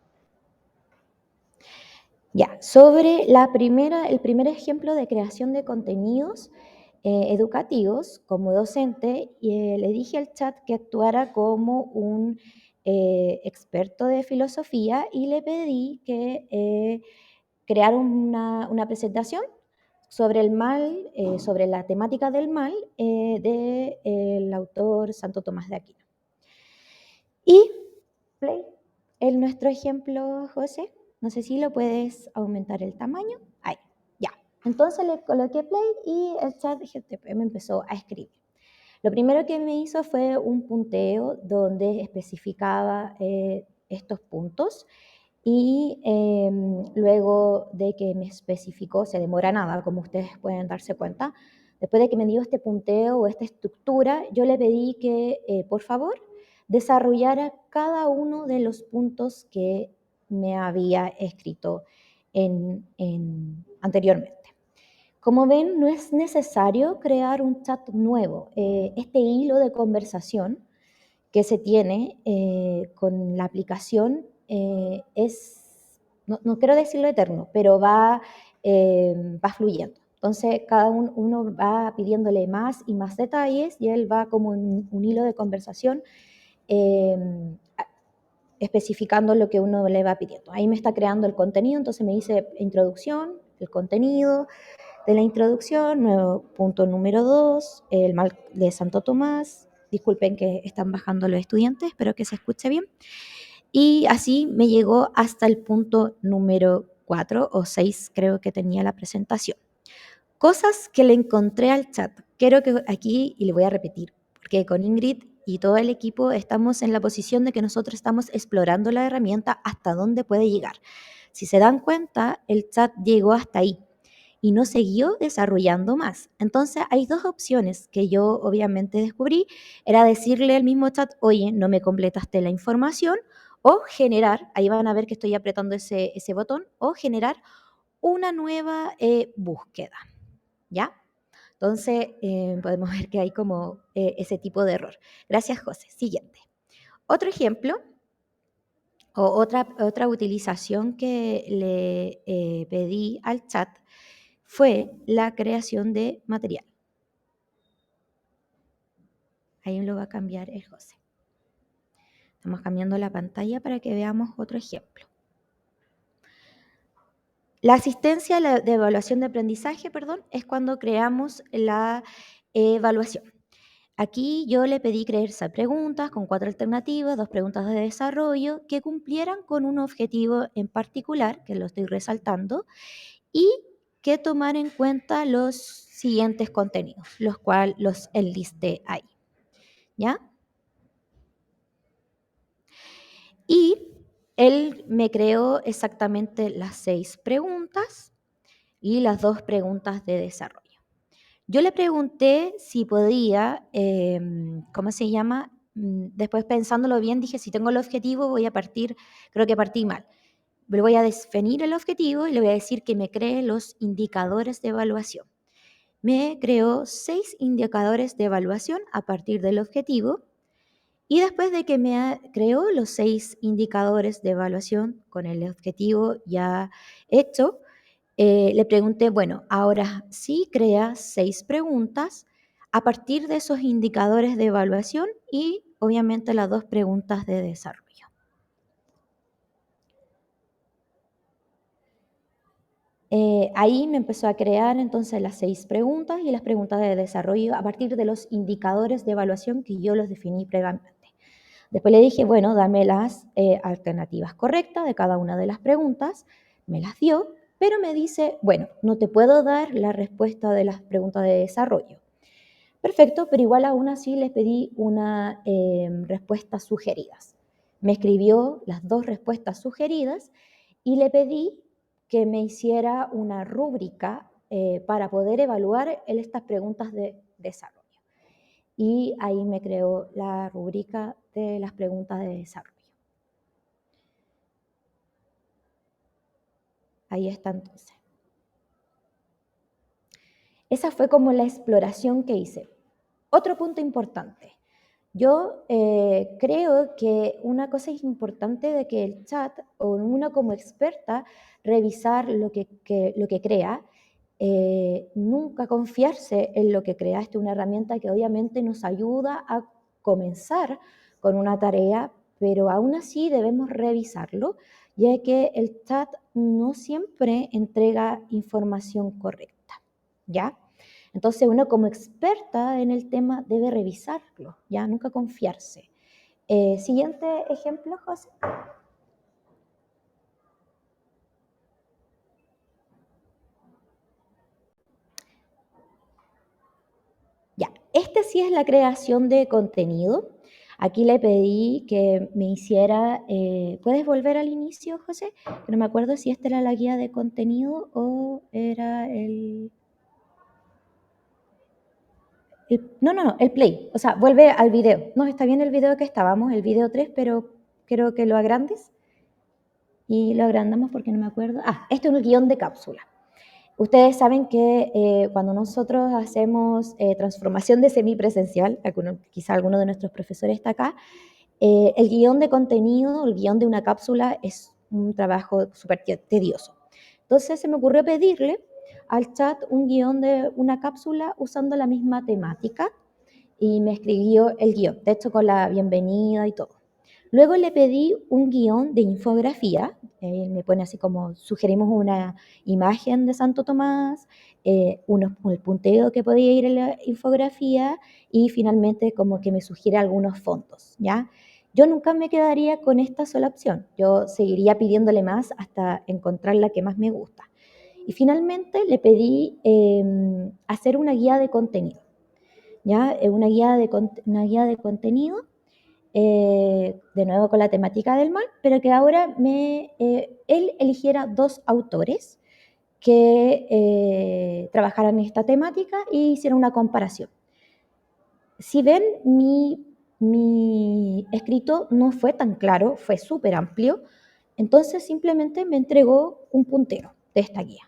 Ya, sobre el primer ejemplo de creación de contenidos educativos, como docente, le dije al chat que actuara como un experto de filosofía y le pedí que creara una presentación sobre el mal, sobre la temática del mal del autor Santo Tomás de Aquino. Y, play, nuestro ejemplo, José. No sé si lo puedes aumentar el tamaño. Ahí, ya. Entonces le coloqué play y el chat GTP me empezó a escribir. Lo primero que me hizo fue un punteo donde especificaba estos puntos y luego de que me especificó, se demora nada, como ustedes pueden darse cuenta, después de que me dio este punteo o esta estructura, yo le pedí que, por favor, desarrollara cada uno de los puntos que me había escrito anteriormente. Como ven, no es necesario crear un chat nuevo. Este hilo de conversación que se tiene con la aplicación no quiero decirlo eterno, pero va fluyendo. Entonces, cada uno va pidiéndole más y más detalles y él va como en un hilo de conversación especificando lo que uno le va pidiendo. Ahí me está creando el contenido, entonces me dice introducción, el contenido de la introducción, punto número 2, el mal de Santo Tomás. Disculpen que están bajando los estudiantes, espero que se escuche bien. Y así me llegó hasta el punto número 4 o 6, creo que tenía la presentación. Cosas que le encontré al chat. Quiero que aquí, y le voy a repetir, porque con Ingrid y todo el equipo estamos en la posición de que nosotros estamos explorando la herramienta hasta dónde puede llegar. Si se dan cuenta, el chat llegó hasta ahí y no siguió desarrollando más. Entonces hay dos opciones que yo obviamente descubrí, era decirle al mismo chat, oye, no me completaste la información, o generar, ahí van a ver que estoy apretando ese botón, o generar una nueva búsqueda, ¿ya? Entonces podemos ver que hay como ese tipo de error. Gracias, José. Siguiente. Otro ejemplo, Otra utilización que le pedí al chat fue la creación de material. Ahí lo va a cambiar el José. Estamos cambiando la pantalla para que veamos otro ejemplo. La asistencia de evaluación de aprendizaje, es cuando creamos la evaluación. Aquí yo le pedí crear preguntas con 4 alternativas, 2 preguntas de desarrollo que cumplieran con un objetivo en particular, que lo estoy resaltando, y que tomar en cuenta los siguientes contenidos, los cuales los enlisté ahí. ¿Ya? Y él me creó exactamente las 6 preguntas y las 2 preguntas de desarrollo. Yo le pregunté si podía, después pensándolo bien, dije, si tengo el objetivo, voy a partir, creo que partí mal. Le voy a definir el objetivo y le voy a decir que me cree los indicadores de evaluación. Me creó 6 indicadores de evaluación a partir del objetivo. Y después de que me creó los 6 indicadores de evaluación con el objetivo ya hecho, le pregunté, bueno, ahora sí crea 6 preguntas a partir de esos indicadores de evaluación y obviamente las 2 preguntas de desarrollo. Ahí me empezó a crear entonces las 6 preguntas y las preguntas de desarrollo a partir de los indicadores de evaluación que yo los definí previamente. Después le dije, bueno, dame las alternativas correctas de cada una de las preguntas. Me las dio, pero me dice, bueno, no te puedo dar la respuesta de las preguntas de desarrollo. Perfecto, pero igual aún así les pedí una respuestas sugeridas. Me escribió las 2 respuestas sugeridas y le pedí que me hiciera una rúbrica para poder evaluar estas preguntas de desarrollo. Y ahí me creó la rúbrica de las preguntas de desarrollo. Ahí está entonces. Esa fue como la exploración que hice. Otro punto importante. Yo creo que una cosa es importante de que el chat o uno como experta revisar lo que crea, nunca confiarse en lo que crea. Esta es una herramienta que obviamente nos ayuda a comenzar con una tarea, pero aún así debemos revisarlo, ya que el chat no siempre entrega información correcta, ¿ya? Entonces uno como experta en el tema debe revisarlo, ¿ya? Nunca confiarse. Siguiente ejemplo, José. Ya, este sí es la creación de contenido. Aquí le pedí que me hiciera, ¿puedes volver al inicio, José? No me acuerdo si esta era la guía de contenido o era el no, el play. O sea, vuelve al video. No, está bien el video que estábamos, el video 3, pero creo que lo agrandes. Y lo agrandamos porque no me acuerdo. Esto es un guión de cápsula. Ustedes saben que cuando nosotros hacemos transformación de semipresencial, quizá alguno de nuestros profesores está acá, el guión de contenido, el guión de una cápsula es un trabajo súper tedioso. Entonces se me ocurrió pedirle al chat un guión de una cápsula usando la misma temática y me escribió el guión, de hecho con la bienvenida y todo. Luego le pedí un guión de infografía, me pone así como sugerimos una imagen de Santo Tomás, el punteo que podía ir en la infografía y finalmente como que me sugiere algunos fondos, ¿ya? Yo nunca me quedaría con esta sola opción, yo seguiría pidiéndole más hasta encontrar la que más me gusta. Y finalmente le pedí hacer una guía de contenido, ¿ya? Una guía de contenido de nuevo con la temática del mal, pero que ahora él eligiera 2 autores que trabajaran en esta temática y hicieran una comparación. Si ven, mi escrito no fue tan claro, fue súper amplio, entonces simplemente me entregó un puntero de esta guía.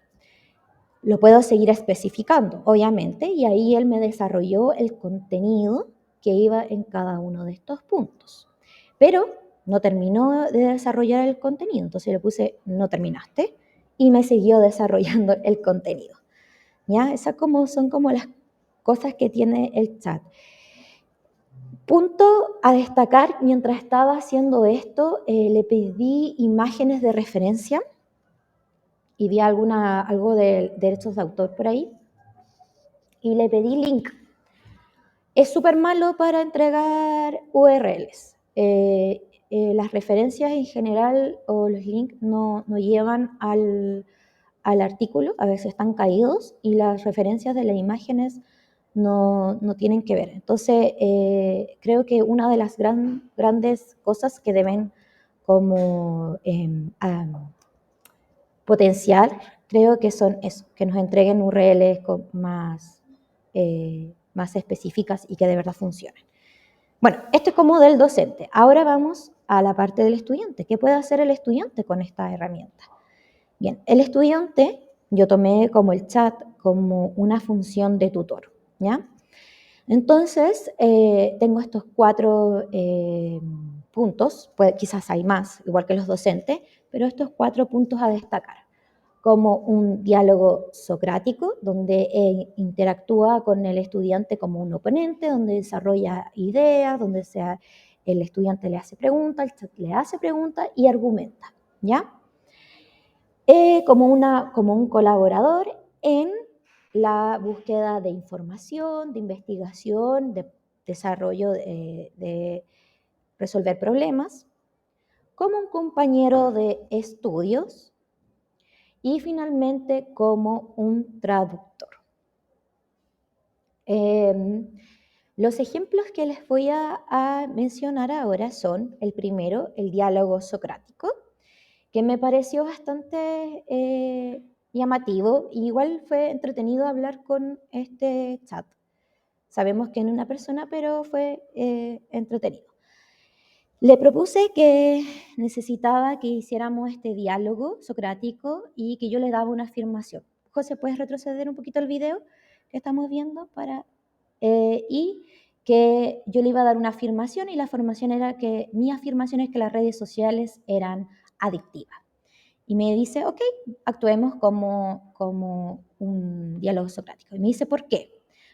Lo puedo seguir especificando, obviamente, y ahí él me desarrolló el contenido que iba en cada uno de estos puntos. Pero no terminó de desarrollar el contenido. Entonces le puse, no terminaste, y me siguió desarrollando el contenido. ¿Ya? Esas son como las cosas que tiene el chat. Punto a destacar, mientras estaba haciendo esto, le pedí imágenes de referencia y vi algo de derechos de autor por ahí, y le pedí link. Es súper malo para entregar URLs. Las referencias en general o los links no llevan al artículo, a veces están caídos, y las referencias de las imágenes no tienen que ver. Entonces, creo que una de las grandes cosas que deben como potenciar, creo que son eso, que nos entreguen URLs más específicas y que de verdad funcionen. Bueno, esto es como del docente. Ahora vamos a la parte del estudiante. ¿Qué puede hacer el estudiante con esta herramienta? Bien, el estudiante, yo tomé como el chat como una función de tutor, ¿ya? Entonces, tengo estos 4 puntos, pues quizás hay más, igual que los docentes, pero estos 4 puntos a destacar, como un diálogo socrático, donde interactúa con el estudiante como un oponente, donde desarrolla ideas, donde el estudiante le hace preguntas, el chat le hace preguntas y argumenta, ¿ya? Como un colaborador en la búsqueda de información, de investigación, de desarrollo, de resolver problemas, como un compañero de estudios y finalmente como un traductor. Los ejemplos que les voy a mencionar ahora son, el primero, el diálogo socrático, que me pareció bastante llamativo, y igual fue entretenido hablar con este chat. Sabemos que no es una persona, pero fue entretenido. Le propuse que necesitaba que hiciéramos este diálogo socrático y que yo le daba una afirmación. José, ¿puedes retroceder un poquito el video que estamos viendo? Y que yo le iba a dar una afirmación, y la afirmación era que mi afirmación es que las redes sociales eran adictivas. Y me dice, ok, actuemos como un diálogo socrático. Y me dice, ¿por qué?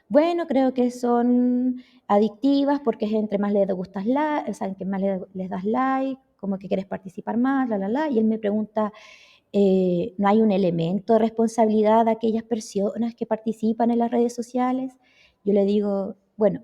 Bueno, creo que son adictivas porque es entre más les gustas o sea, que más les das like, como que quieres participar más, y él me pregunta, ¿no hay un elemento de responsabilidad de aquellas personas que participan en las redes sociales? Yo le digo, bueno,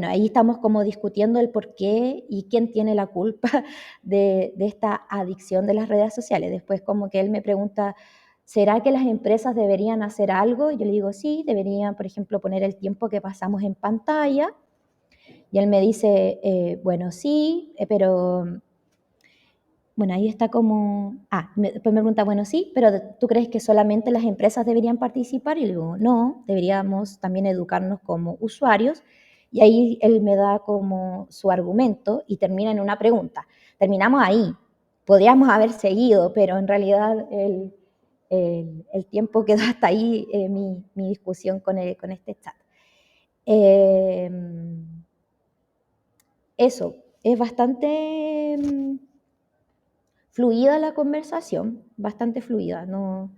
ahí estamos como discutiendo el por qué y quién tiene la culpa de esta adicción de las redes sociales. Después como que él me pregunta, ¿será que las empresas deberían hacer algo? Y yo le digo, sí, deberían, por ejemplo, poner el tiempo que pasamos en pantalla. Y él me dice, bueno, sí, pero... Bueno, ahí está como... después me pregunta, bueno, sí, pero ¿tú crees que solamente las empresas deberían participar? Y le digo, no, deberíamos también educarnos como usuarios. Y ahí él me da como su argumento y termina en una pregunta. Terminamos ahí. Podríamos haber seguido, pero en realidad el tiempo quedó hasta ahí, mi discusión con este chat. Eso, es bastante fluida la conversación, bastante fluida, no,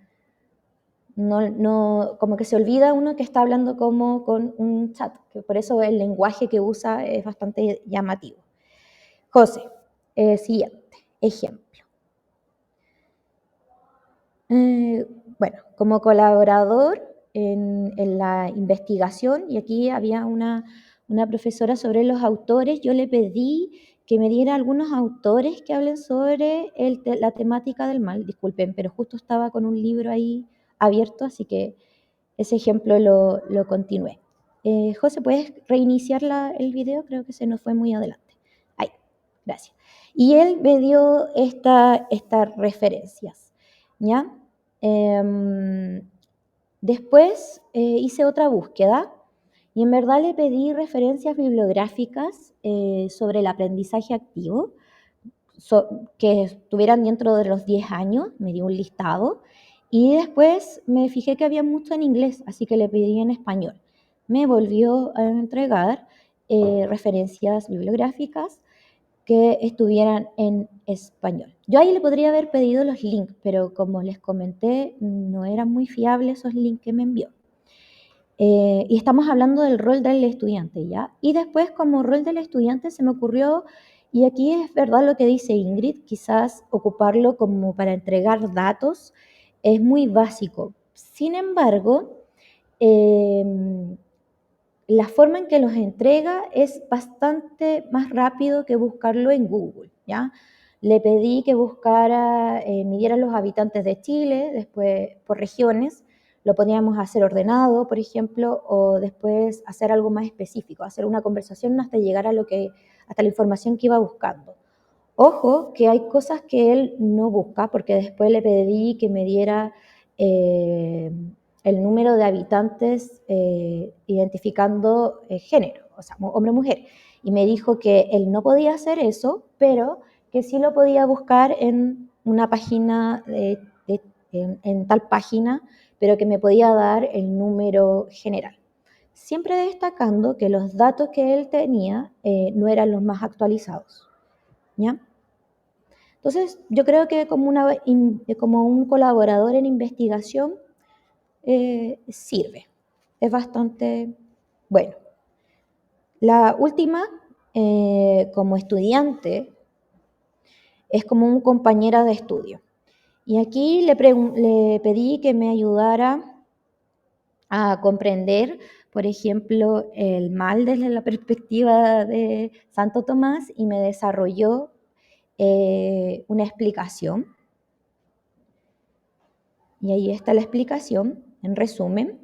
como que se olvida uno que está hablando como con un chat, que por eso el lenguaje que usa es bastante llamativo. José, siguiente ejemplo. Bueno, como colaborador en la investigación, y aquí había una profesora sobre los autores, yo le pedí que me diera algunos autores que hablen sobre la temática del mal. Disculpen, pero justo estaba con un libro ahí abierto, así que ese ejemplo lo continué. José, ¿puedes reiniciar el video? Creo que se nos fue muy adelante. Ahí, gracias. Y él me dio estas referencias, ¿ya? Después hice otra búsqueda y en verdad le pedí referencias bibliográficas sobre el aprendizaje activo, que estuvieran dentro de los 10 años, me dio un listado, y después me fijé que había mucho en inglés, así que le pedí en español. Me volvió a entregar referencias bibliográficas que estuvieran en español. Yo ahí le podría haber pedido los links, pero como les comenté, no eran muy fiables esos links que me envió. Y estamos hablando del rol del estudiante, ¿ya? Y después, como rol del estudiante, se me ocurrió, y aquí es verdad lo que dice Ingrid, quizás ocuparlo como para entregar datos es muy básico. Sin embargo, la forma en que los entrega es bastante más rápido que buscarlo en Google, ¿ya? Le pedí que buscara, midiera los habitantes de Chile, después por regiones, lo podríamos hacer ordenado, por ejemplo, o después hacer algo más específico, hacer una conversación hasta llegar a hasta la información que iba buscando. Ojo, que hay cosas que él no busca, porque después le pedí que me diera el número de habitantes identificando género, o sea, hombre o mujer. Y me dijo que él no podía hacer eso, pero que sí lo podía buscar en una página, en tal página, pero que me podía dar el número general. Siempre destacando que los datos que él tenía no eran los más actualizados, ¿ya? Entonces, yo creo que como un colaborador en investigación sirve. Es bastante bueno. La última, como estudiante, es como un compañero de estudio. Y aquí le pedí que me ayudara a comprender, por ejemplo, el mal desde la perspectiva de Santo Tomás y me desarrolló una explicación. Y ahí está la explicación, en resumen.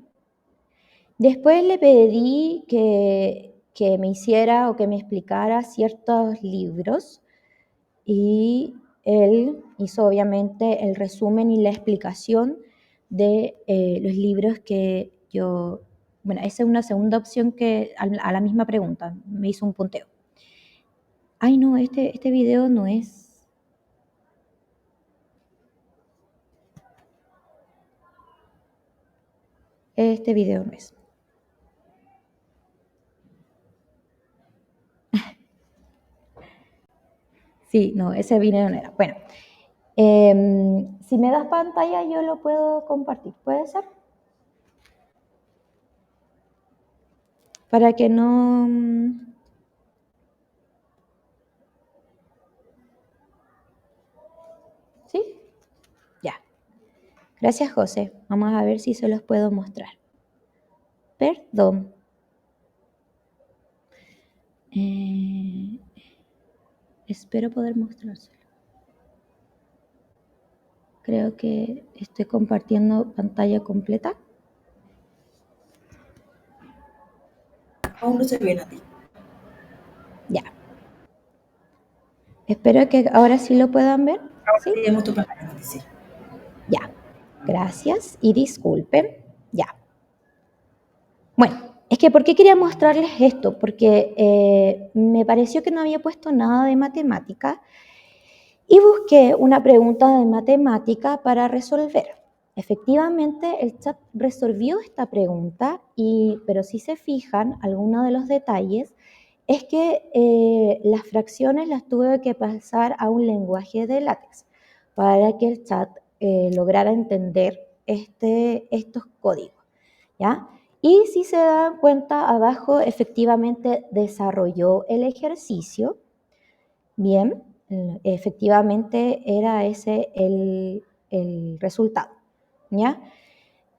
Después le pedí que me hiciera o que me explicara ciertos libros y él hizo obviamente el resumen y la explicación de los libros que yo... Bueno, esa es una segunda opción que a la misma pregunta me hizo un punteo. Ay, no, este video no es... Este video no es. Sí, no, ese video no era. Bueno, si me das pantalla yo lo puedo compartir, ¿puede ser? Para que no... ¿Sí? Ya. Gracias, José. Vamos a ver si se los puedo mostrar. Perdón. Espero poder mostrárselo. Creo que estoy compartiendo pantalla completa. Aún no se ven a ti. Ya. Espero que ahora sí lo puedan ver. Ahora sí vemos tu pantalla, sí. Ya. Gracias y disculpen. Ya. Bueno, es que ¿por qué quería mostrarles esto? Porque me pareció que no había puesto nada de matemática y busqué una pregunta de matemática para resolver. Efectivamente, el chat resolvió esta pregunta, pero si se fijan, algunos de los detalles es que las fracciones las tuve que pasar a un lenguaje de látex para que el chat lograra entender estos códigos, ¿ya? Y si se dan cuenta, abajo efectivamente desarrolló el ejercicio. Bien, efectivamente era ese el resultado, ¿ya?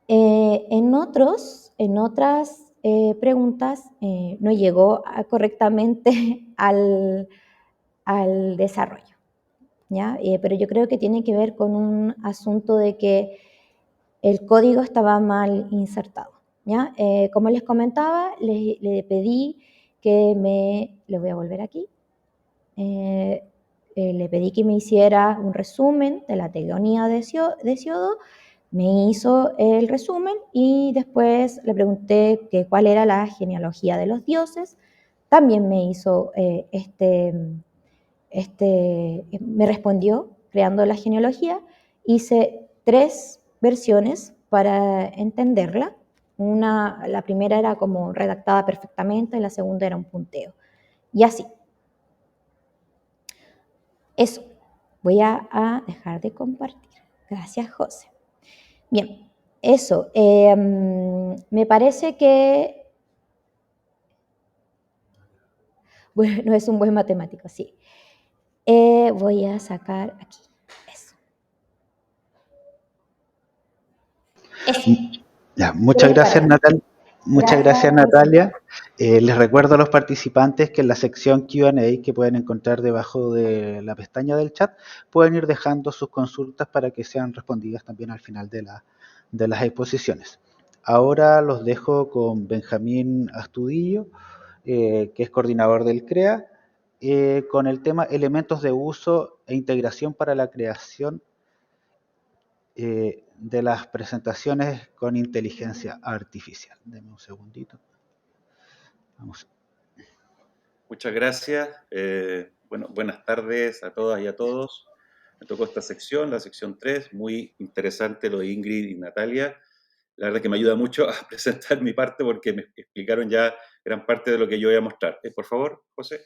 En otras preguntas no llegó correctamente al desarrollo, ¿ya? Pero yo creo que tiene que ver con un asunto de que el código estaba mal insertado, ¿ya? Como les comentaba, le pedí le voy a volver aquí, le pedí que me hiciera un resumen de la teogonía de Hesiodo, me hizo el resumen y después le pregunté cuál era la genealogía de los dioses, también me hizo me respondió creando la genealogía, hice 3 versiones para entenderla. La primera era como redactada perfectamente, la segunda era un punteo. Y así. Eso. Voy a dejar de compartir. Gracias, José. Bien, eso. Me parece que... Bueno, no es un buen matemático, sí. Voy a sacar aquí. Eso. Ya, ¿Qué muchas les gracias, parece? Natalia. Muchas gracias, Gracias, José. Natalia. Les recuerdo a los participantes que en la sección Q&A que pueden encontrar debajo de la pestaña del chat, pueden ir dejando sus consultas para que sean respondidas también al final de las exposiciones. Ahora los dejo con Benjamín Astudillo, que es coordinador del CREA, con el tema elementos de uso e integración para la creación de las presentaciones con inteligencia artificial. Deme un segundito. Vamos. Muchas gracias. Bueno, buenas tardes a todas y a todos. Me tocó esta sección, la sección 3, muy interesante lo de Ingrid y Natalia. La verdad que me ayuda mucho a presentar mi parte porque me explicaron ya gran parte de lo que yo voy a mostrar. Por favor, José.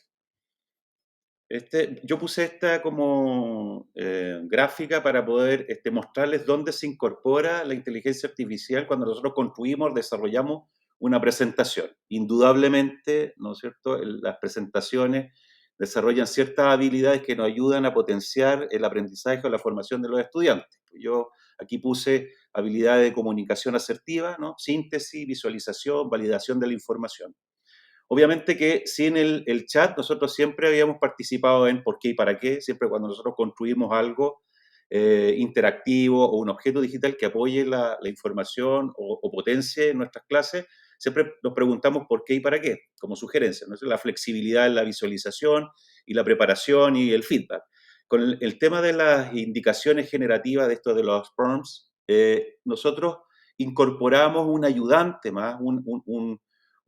Yo puse esta como gráfica para poder mostrarles dónde se incorpora la inteligencia artificial cuando nosotros construimos, desarrollamos una presentación. Indudablemente, ¿no es cierto?, las presentaciones desarrollan ciertas habilidades que nos ayudan a potenciar el aprendizaje o la formación de los estudiantes. Yo aquí puse habilidades de comunicación asertiva, ¿no?, síntesis, visualización, validación de la información. Obviamente que sin el chat nosotros siempre habíamos participado en por qué y para qué, siempre cuando nosotros construimos algo interactivo o un objeto digital que apoye la información o potencie nuestras clases, siempre nos preguntamos por qué y para qué, como sugerencia, ¿no? La flexibilidad en la visualización y la preparación y el feedback. Con el tema de las indicaciones generativas de esto de los prompts, nosotros incorporamos un ayudante más,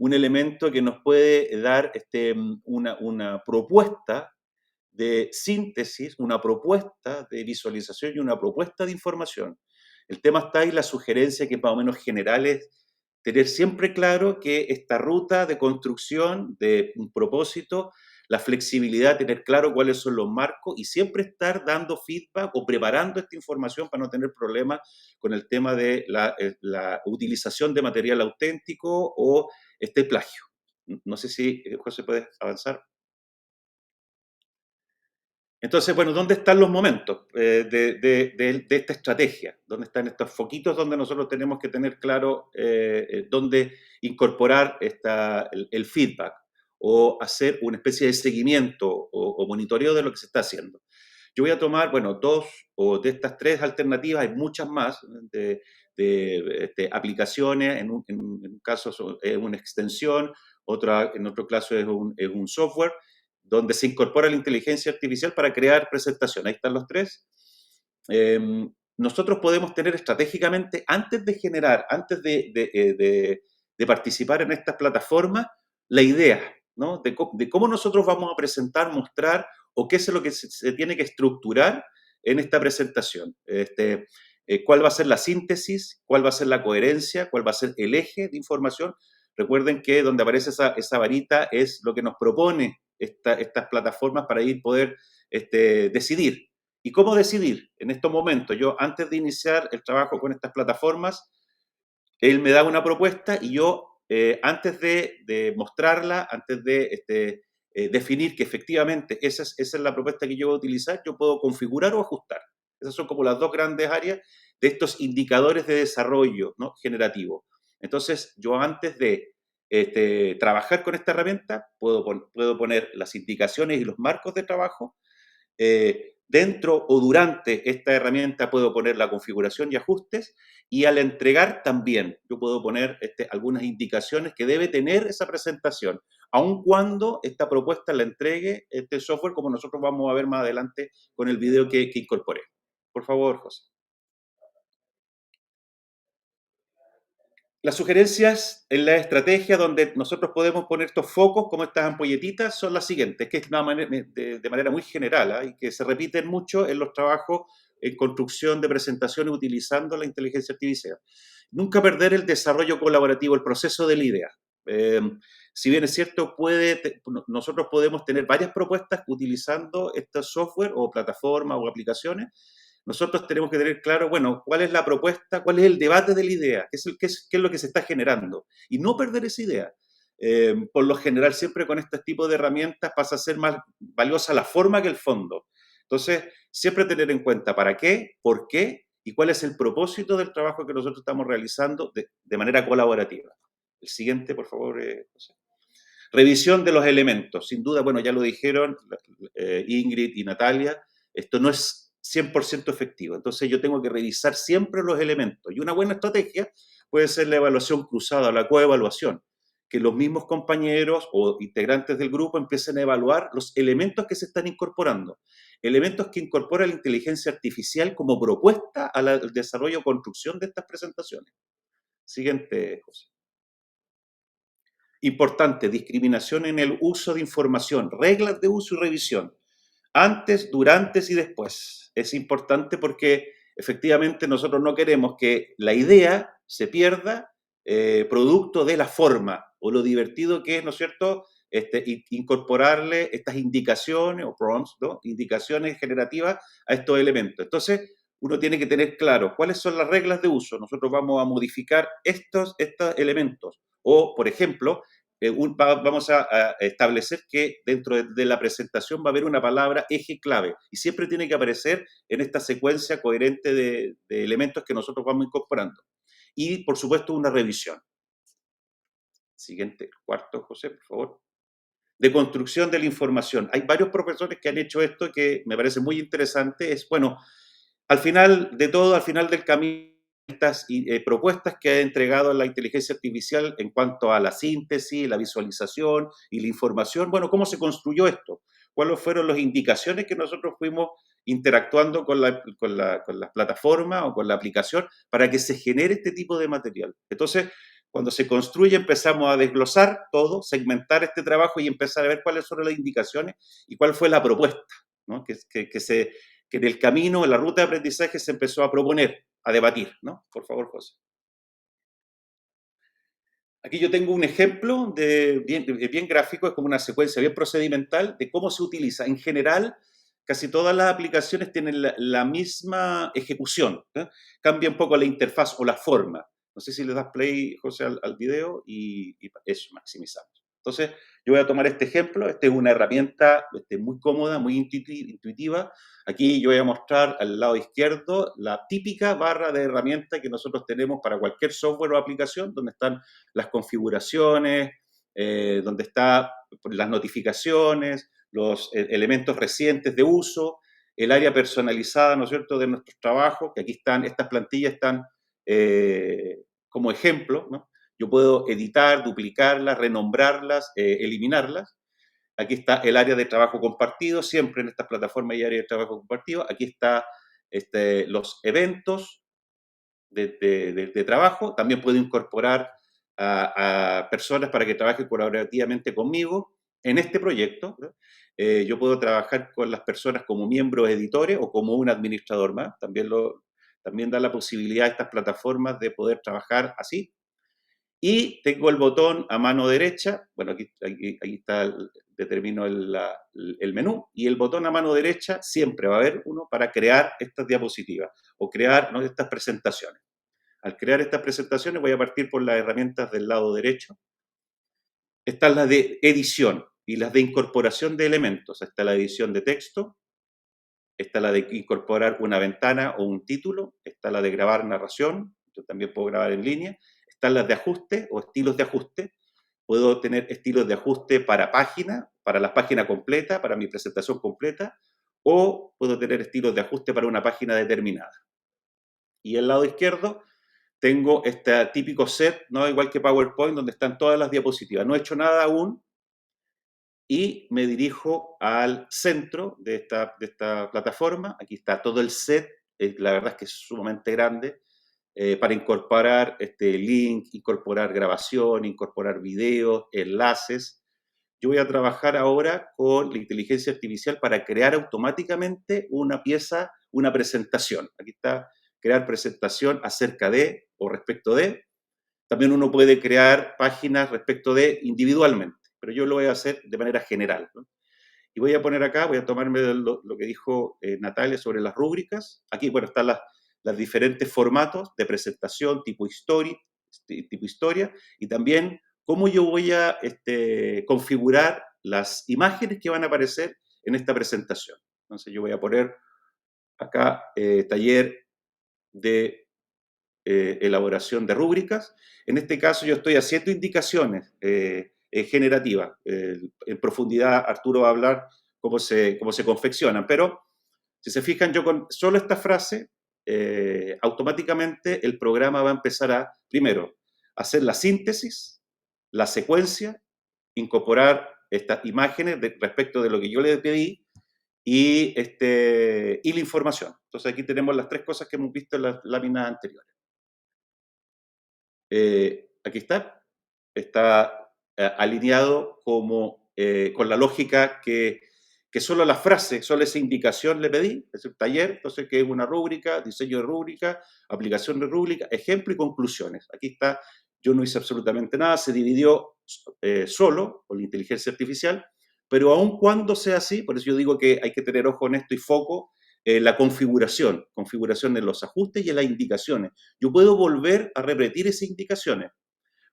un elemento que nos puede dar una propuesta de síntesis, una propuesta de visualización y una propuesta de información. El tema está ahí, la sugerencia que más o menos general es tener siempre claro que esta ruta de construcción de un propósito, la flexibilidad, tener claro cuáles son los marcos y siempre estar dando feedback o preparando esta información para no tener problemas con el tema de la utilización de material auténtico o plagio. No sé si, José, puedes avanzar. Entonces, bueno, ¿dónde están los momentos de esta estrategia? ¿Dónde están estos foquitos donde nosotros tenemos que tener claro dónde incorporar el feedback o hacer una especie de seguimiento o monitoreo de lo que se está haciendo? Yo voy a tomar, bueno, dos o de estas tres alternativas, hay muchas más de aplicaciones, en un caso es una extensión, en otro caso es un software, donde se incorpora la inteligencia artificial para crear presentaciones. Ahí están los tres. Nosotros podemos tener estratégicamente, antes de generar, antes de participar en estas plataformas, la idea, ¿no?, de cómo nosotros vamos a presentar, mostrar, o qué es lo que se tiene que estructurar en esta presentación. ¿Cuál va a ser la síntesis? ¿Cuál va a ser la coherencia? ¿Cuál va a ser el eje de información? Recuerden que donde aparece esa varita es lo que nos propone estas plataformas para poder decidir. ¿Y cómo decidir? En estos momentos, yo antes de iniciar el trabajo con estas plataformas, él me da una propuesta y yo, antes de mostrarla, antes de definir que efectivamente esa es la propuesta que yo voy a utilizar, yo puedo configurar o ajustar. Esas son como las dos grandes áreas de estos indicadores de desarrollo, ¿no?, generativo. Entonces, yo antes de trabajar con esta herramienta, puedo poner las indicaciones y los marcos de trabajo. Dentro o durante esta herramienta puedo poner la configuración y ajustes, y al entregar también yo puedo poner algunas indicaciones que debe tener esa presentación, aun cuando esta propuesta la entregue este software, como nosotros vamos a ver más adelante con el video que incorporé. Por favor, José. Las sugerencias en la estrategia donde nosotros podemos poner estos focos, como estas ampolletitas, son las siguientes, que es de manera muy general y que se repiten mucho en los trabajos en construcción de presentaciones utilizando la inteligencia artificial. Nunca perder el desarrollo colaborativo, el proceso de la idea, Si bien es cierto, nosotros podemos tener varias propuestas utilizando este software o plataformas o aplicaciones. Nosotros tenemos que tener claro, bueno, cuál es la propuesta, cuál es el debate de la idea, qué es lo que se está generando, y no perder esa idea. Por lo general, siempre con este tipo de herramientas pasa a ser más valiosa la forma que el fondo. Entonces, siempre tener en cuenta para qué, por qué y cuál es el propósito del trabajo que nosotros estamos realizando de manera colaborativa. El siguiente, por favor, José. Revisión de los elementos. Sin duda, bueno, ya lo dijeron Ingrid y Natalia, esto no es 100% efectivo. Entonces yo tengo que revisar siempre los elementos. Y una buena estrategia puede ser la evaluación cruzada, la coevaluación. Que los mismos compañeros o integrantes del grupo empiecen a evaluar los elementos que se están incorporando. Elementos que incorpora la inteligencia artificial como propuesta al desarrollo o construcción de estas presentaciones. Siguiente, José. Importante, discriminación en el uso de información, reglas de uso y revisión, antes, durante y después. Es importante porque efectivamente nosotros no queremos que la idea se pierda producto de la forma o lo divertido que es, ¿no es cierto?, incorporarle estas indicaciones o prompts, ¿no?, indicaciones generativas a estos elementos. Entonces, uno tiene que tener claro cuáles son las reglas de uso. Nosotros vamos a modificar estos elementos. O, por ejemplo, vamos a establecer que dentro de la presentación va a haber una palabra eje clave y siempre tiene que aparecer en esta secuencia coherente de elementos que nosotros vamos incorporando. Y, por supuesto, una revisión. Siguiente, cuarto, José, por favor. De construcción de la información. Hay varios profesores que han hecho esto que me parece muy interesante. Es, bueno, al final de todo, al final del camino, estas propuestas que ha entregado la inteligencia artificial en cuanto a la síntesis, la visualización y la información, bueno, ¿cómo se construyó esto? ¿Cuáles fueron las indicaciones que nosotros fuimos interactuando con la plataforma o con la aplicación para que se genere este tipo de material? Entonces, cuando se construye empezamos a desglosar todo, segmentar este trabajo y empezar a ver cuáles fueron las indicaciones y cuál fue la propuesta, ¿no?, que en el camino, en la ruta de aprendizaje se empezó a proponer, a debatir, ¿no? Por favor, José. Aquí yo tengo un ejemplo bien gráfico, es como una secuencia bien procedimental de cómo se utiliza. En general, casi todas las aplicaciones tienen la misma ejecución, ¿eh? Cambia un poco la interfaz o la forma. No sé si le das play, José, al video y eso, maximizamos. Entonces, yo voy a tomar este ejemplo. Esta es una herramienta muy cómoda, muy intuitiva. Aquí yo voy a mostrar al lado izquierdo la típica barra de herramientas que nosotros tenemos para cualquier software o aplicación, donde están las configuraciones, donde están las notificaciones, los elementos recientes de uso, el área personalizada, ¿no es cierto?, de nuestros trabajos, que aquí están, estas plantillas están como ejemplo, ¿no? Yo puedo editar, duplicarlas, renombrarlas, eliminarlas. Aquí está el área de trabajo compartido, siempre en estas plataformas hay área de trabajo compartido. Aquí está los eventos de trabajo. También puedo incorporar a personas para que trabajen colaborativamente conmigo en este proyecto, ¿no? Yo puedo trabajar con las personas como miembros editores o como un administrador más. También da la posibilidad a estas plataformas de poder trabajar así. Y tengo el botón a mano derecha, bueno, aquí está, determino el menú, y el botón a mano derecha siempre va a haber uno para crear estas diapositivas o crear, ¿no?, estas presentaciones. Al crear estas presentaciones voy a partir por las herramientas del lado derecho. Están las de edición y las de incorporación de elementos. Está la edición de texto, está la de incorporar una ventana o un título, está la de grabar narración, yo también puedo grabar en línea. Están las de ajuste o estilos de ajuste. Puedo tener estilos de ajuste para página, para la página completa, para mi presentación completa, o puedo tener estilos de ajuste para una página determinada. Y al lado izquierdo tengo este típico set, ¿no?, igual que PowerPoint, donde están todas las diapositivas. No he hecho nada aún y me dirijo al centro de esta plataforma. Aquí está todo el set, la verdad es que es sumamente grande. Para incorporar link, incorporar grabación, incorporar videos, enlaces. Yo voy a trabajar ahora con la inteligencia artificial para crear automáticamente una pieza, una presentación. Aquí está, crear presentación acerca de o respecto de. También uno puede crear páginas respecto de individualmente, pero yo lo voy a hacer de manera general, ¿no? Y voy a poner acá, voy a tomarme lo que dijo Natalia sobre las rúbricas. Aquí, bueno, están las diferentes formatos de presentación, tipo historia, y también cómo yo voy a configurar las imágenes que van a aparecer en esta presentación. Entonces yo voy a poner acá taller de elaboración de rúbricas. En este caso yo estoy haciendo indicaciones generativas. En profundidad Arturo va a hablar cómo se confeccionan, pero si se fijan, yo con solo esta frase, automáticamente el programa va a empezar a, primero, hacer la síntesis, la secuencia, incorporar estas imágenes respecto de lo que yo le pedí y la información. Entonces aquí tenemos las tres cosas que hemos visto en las láminas anteriores. Aquí está alineado con la lógica que solo la frase, solo esa indicación le pedí, es el taller, entonces que es una rúbrica, diseño de rúbrica, aplicación de rúbrica, ejemplo y conclusiones. Aquí está, yo no hice absolutamente nada, se dividió solo con la inteligencia artificial, pero aun cuando sea así, por eso yo digo que hay que tener ojo en esto y foco, la configuración en los ajustes y en las indicaciones. Yo puedo volver a repetir esas indicaciones,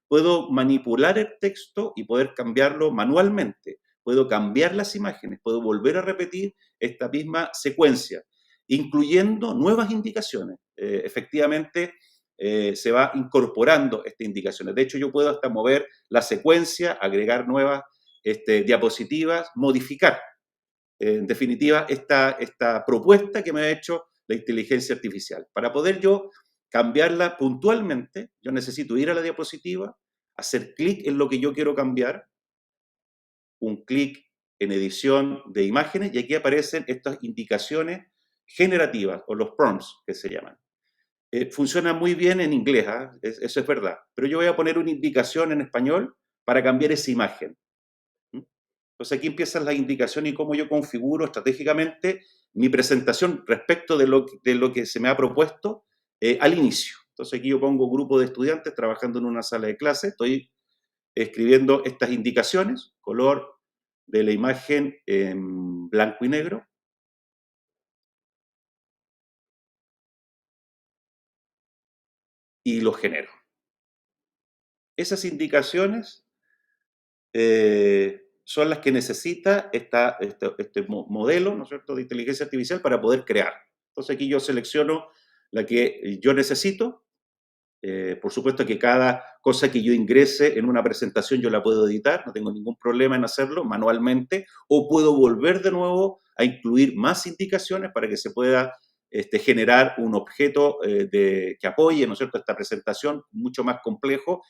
puedo manipular el texto y poder cambiarlo manualmente, puedo cambiar las imágenes, puedo volver a repetir esta misma secuencia, incluyendo nuevas indicaciones. Efectivamente, se va incorporando estas indicaciones. De hecho, yo puedo hasta mover la secuencia, agregar nuevas diapositivas, modificar. En definitiva, esta propuesta que me ha hecho la inteligencia artificial. Para poder yo cambiarla puntualmente, yo necesito ir a la diapositiva, hacer clic en lo que yo quiero cambiar, un clic en edición de imágenes, y aquí aparecen estas indicaciones generativas, o los prompts que se llaman. Funciona muy bien en inglés, ¿eh? Eso es verdad, pero yo voy a poner una indicación en español para cambiar esa imagen. Entonces aquí empiezan las indicaciones y cómo yo configuro estratégicamente mi presentación respecto de lo que se me ha propuesto al inicio. Entonces aquí yo pongo grupo de estudiantes trabajando en una sala de clase, estoy escribiendo estas indicaciones, color de la imagen en blanco y negro. Y lo genero. Esas indicaciones son las que necesita este modelo, ¿no es cierto?, de inteligencia artificial para poder crear. Entonces aquí yo selecciono la que yo necesito. Por supuesto que cada cosa que yo ingrese en una presentación yo la puedo editar, no tengo ningún problema en hacerlo manualmente, o puedo volver de nuevo a incluir más indicaciones para que se pueda generar un objeto que apoye, ¿no es cierto?, esta presentación mucho más complejo,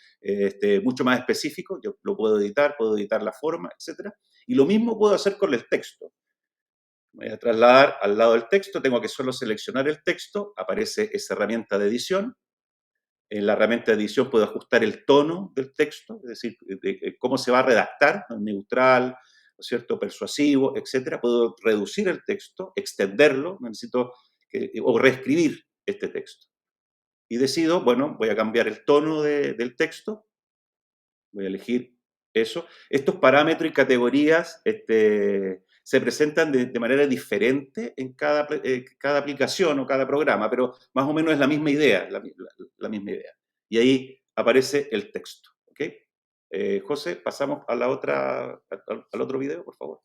mucho más específico. Yo lo puedo editar la forma, etc. Y lo mismo puedo hacer con el texto. Me voy a trasladar al lado del texto, tengo que solo seleccionar el texto, aparece esa herramienta de edición. En la herramienta de edición puedo ajustar el tono del texto, es decir, cómo se va a redactar, neutral, ¿no es cierto?, persuasivo, etc. Puedo reducir el texto, extenderlo, necesito o reescribir este texto. Y decido, bueno, voy a cambiar el tono del texto, voy a elegir eso. Estos parámetros y categorías se presentan de manera diferente en cada aplicación o cada programa, pero más o menos es la misma idea, la misma idea. Y ahí aparece el texto. ¿Okay? José, pasamos a al otro video, por favor.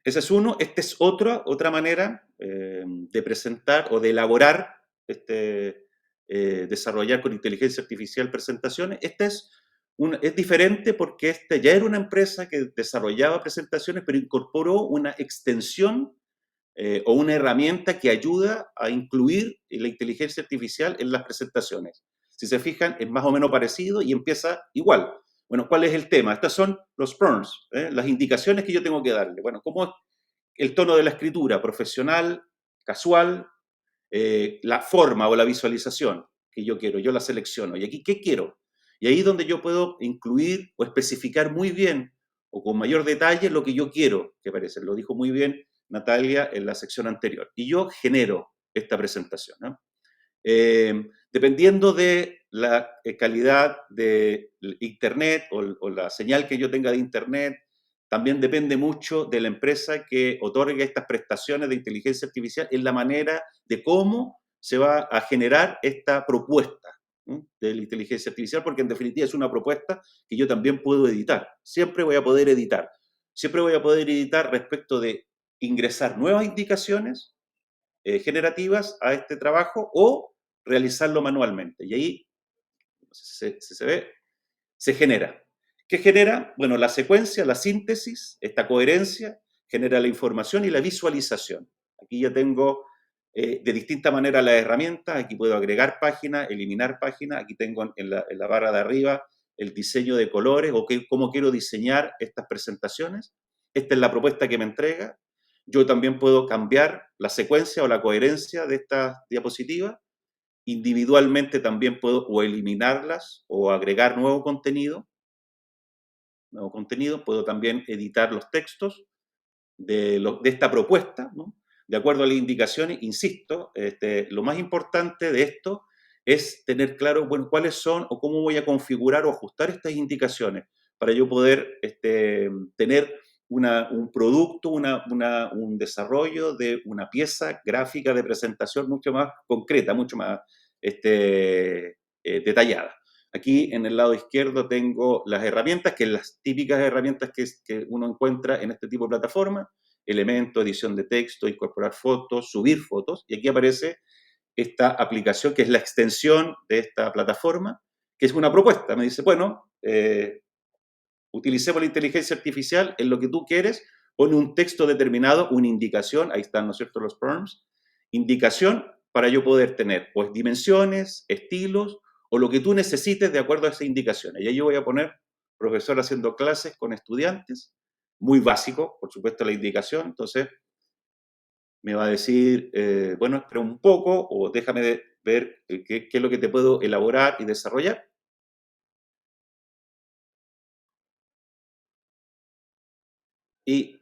Ese es uno. Esta es otra manera de presentar o de elaborar, desarrollar con inteligencia artificial presentaciones. Esta es diferente porque ya era una empresa que desarrollaba presentaciones, pero incorporó una extensión o una herramienta que ayuda a incluir la inteligencia artificial en las presentaciones. Si se fijan, es más o menos parecido y empieza igual. Bueno, ¿cuál es el tema? Estas son los prompts, las indicaciones que yo tengo que darle. Bueno, ¿cómo es el tono de la escritura? Profesional, casual, la forma o la visualización que yo quiero, yo la selecciono. ¿Y aquí qué quiero? Y ahí es donde yo puedo incluir o especificar muy bien o con mayor detalle lo que yo quiero que aparezca. Lo dijo muy bien Natalia en la sección anterior. Y yo genero esta presentación, ¿no? Dependiendo de la calidad de Internet o la señal que yo tenga de Internet. También depende mucho de la empresa que otorgue estas prestaciones de inteligencia artificial en la manera de cómo se va a generar esta propuesta de la inteligencia artificial, porque en definitiva es una propuesta que yo también puedo editar. Siempre voy a poder editar. Siempre voy a poder editar respecto de ingresar nuevas indicaciones generativas a este trabajo o realizarlo manualmente. Y ahí se ve, se genera. ¿Qué genera? Bueno, la secuencia, la síntesis, esta coherencia, genera la información y la visualización. Aquí ya tengo de distinta manera las herramientas, aquí puedo agregar páginas, eliminar páginas, aquí tengo en la barra de arriba el diseño de colores o cómo quiero diseñar estas presentaciones. Esta es la propuesta que me entrega. Yo también puedo cambiar la secuencia o la coherencia de estas diapositivas. Individualmente también puedo o eliminarlas o agregar nuevo contenido, puedo también editar los textos de esta propuesta, ¿no? De acuerdo a las indicaciones, insisto, lo más importante de esto es tener claro, bueno, cuáles son o cómo voy a configurar o ajustar estas indicaciones para yo poder tener un producto, un desarrollo de una pieza gráfica de presentación mucho más concreta, mucho más detallada. Aquí en el lado izquierdo tengo las herramientas, que son las típicas herramientas que uno encuentra en este tipo de plataforma: elemento, edición de texto, incorporar fotos, subir fotos. Y aquí aparece esta aplicación que es la extensión de esta plataforma, que es una propuesta. Me dice, bueno, utilicemos la inteligencia artificial en lo que tú quieres, pone un texto determinado, una indicación, ahí están, ¿no es cierto?, los prompts, indicación para yo poder tener, pues, dimensiones, estilos, o lo que tú necesites de acuerdo a esas indicaciones. Y ahí yo voy a poner profesor haciendo clases con estudiantes, muy básico, por supuesto, la indicación. Entonces, me va a decir, bueno, espera un poco, o déjame ver qué es lo que te puedo elaborar y desarrollar. Y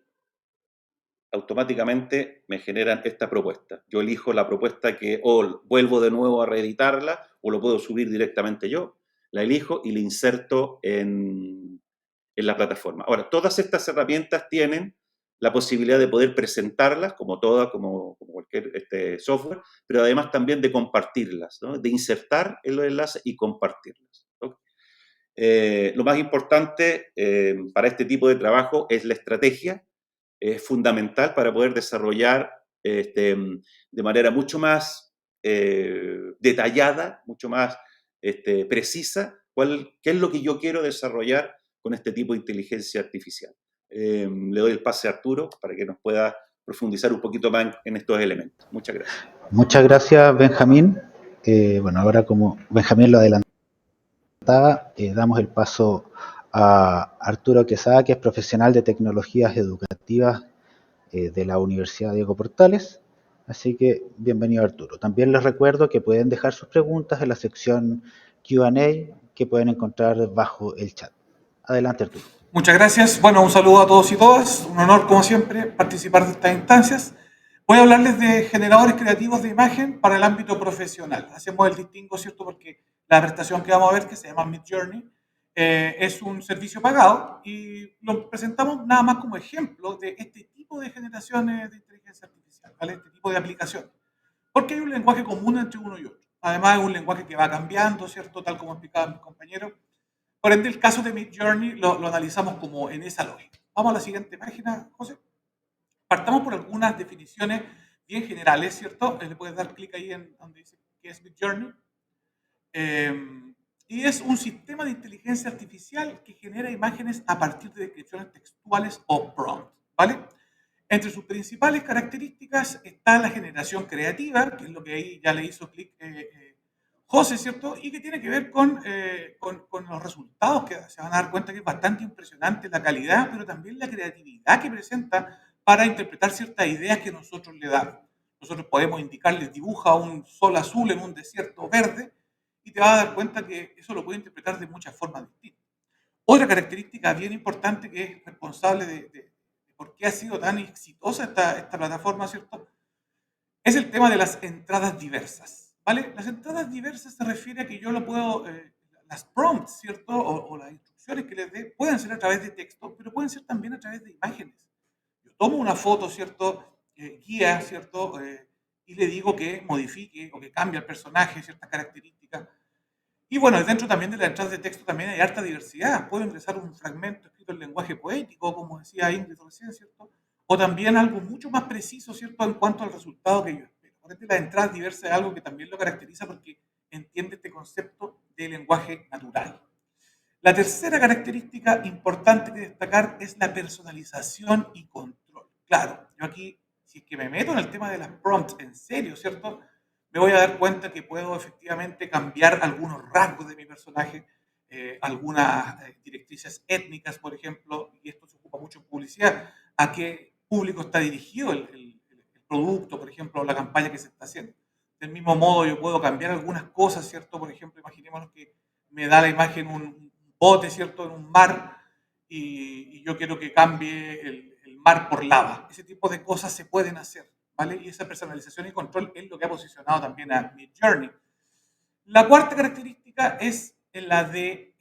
automáticamente me generan esta propuesta. Yo elijo la propuesta o vuelvo de nuevo a reeditarla, o lo puedo subir directamente yo. La elijo y la inserto en la plataforma. Ahora, todas estas herramientas tienen la posibilidad de poder presentarlas, como cualquier software, pero además también de compartirlas, ¿no? De insertar en los enlaces y compartirlas, ¿no? Lo más importante para este tipo de trabajo es la estrategia. Es fundamental para poder desarrollar de manera mucho más detallada, mucho más precisa, qué es lo que yo quiero desarrollar con este tipo de inteligencia artificial. Le doy el pase a Arturo para que nos pueda profundizar un poquito más en estos elementos. Muchas gracias. Muchas gracias, Benjamín. Bueno, ahora como Benjamín lo adelantaba, damos el paso a Arturo Quesada, que es profesional de tecnologías educativas de la Universidad Diego Portales. Así que bienvenido, Arturo. También les recuerdo que pueden dejar sus preguntas en la sección Q&A que pueden encontrar bajo el chat. Adelante, Arturo. Muchas gracias. Bueno, un saludo a todos y todas. Un honor, como siempre, participar de estas instancias. Voy a hablarles de generadores creativos de imagen para el ámbito profesional. Hacemos el distingo, ¿cierto? Porque la prestación que vamos a ver, que se llama Midjourney, es un servicio pagado y lo presentamos nada más como ejemplo de este tipo de generaciones de inteligencia artificial, ¿vale? Este tipo de aplicación. Porque hay un lenguaje común entre uno y otro. Además, es un lenguaje que va cambiando, ¿cierto? Tal como explicaban mis compañeros. Por ende, el caso de Midjourney lo analizamos como en esa lógica. Vamos a la siguiente página, José. Partamos por algunas definiciones bien generales, ¿cierto? Le puedes dar clic ahí en donde dice que es Midjourney. Y es un sistema de inteligencia artificial que genera imágenes a partir de descripciones textuales o prompts, ¿vale? Entre sus principales características está la generación creativa, que es lo que ahí ya le hizo clic José, ¿cierto? Y que tiene que ver con los resultados, que se van a dar cuenta que es bastante impresionante la calidad, pero también la creatividad que presenta para interpretar ciertas ideas que nosotros le damos. Nosotros podemos indicarles, dibuja un sol azul en un desierto verde, y te vas a dar cuenta que eso lo puede interpretar de muchas formas distintas. Otra característica bien importante que es responsable de por qué ha sido tan exitosa esta plataforma, ¿cierto? Es el tema de las entradas diversas. ¿vale? Las entradas diversas se refiere a que yo lo puedo, las prompts, ¿cierto? O las instrucciones que les dé pueden ser a través de texto, pero pueden ser también a través de imágenes. Yo tomo una foto, ¿cierto? Guía, ¿cierto? Y le digo que modifique o que cambie el personaje, ciertas características. Y bueno, dentro también de la entrada de texto también hay harta diversidad. Puedo ingresar un fragmento escrito en lenguaje poético, como decía Ingrid recién, ¿cierto? O también algo mucho más preciso, ¿cierto? En cuanto al resultado que yo espero. Por ende, la entrada diversa es algo que también lo caracteriza porque entiende este concepto de lenguaje natural. La tercera característica importante que destacar es la personalización y control. Claro, yo aquí, si es que me meto en el tema de las prompts en serio, ¿cierto? Me voy a dar cuenta que puedo efectivamente cambiar algunos rasgos de mi personaje, algunas directrices étnicas, por ejemplo, y esto se ocupa mucho en publicidad, a qué público está dirigido el producto, por ejemplo, o la campaña que se está haciendo. Del mismo modo, yo puedo cambiar algunas cosas, ¿cierto? Por ejemplo, imaginémonos que me da la imagen un bote, ¿cierto? En un mar y yo quiero que cambie el mar por lava. Ese tipo de cosas se pueden hacer, ¿vale? Y esa personalización y control es lo que ha posicionado también a Midjourney. La cuarta característica es la de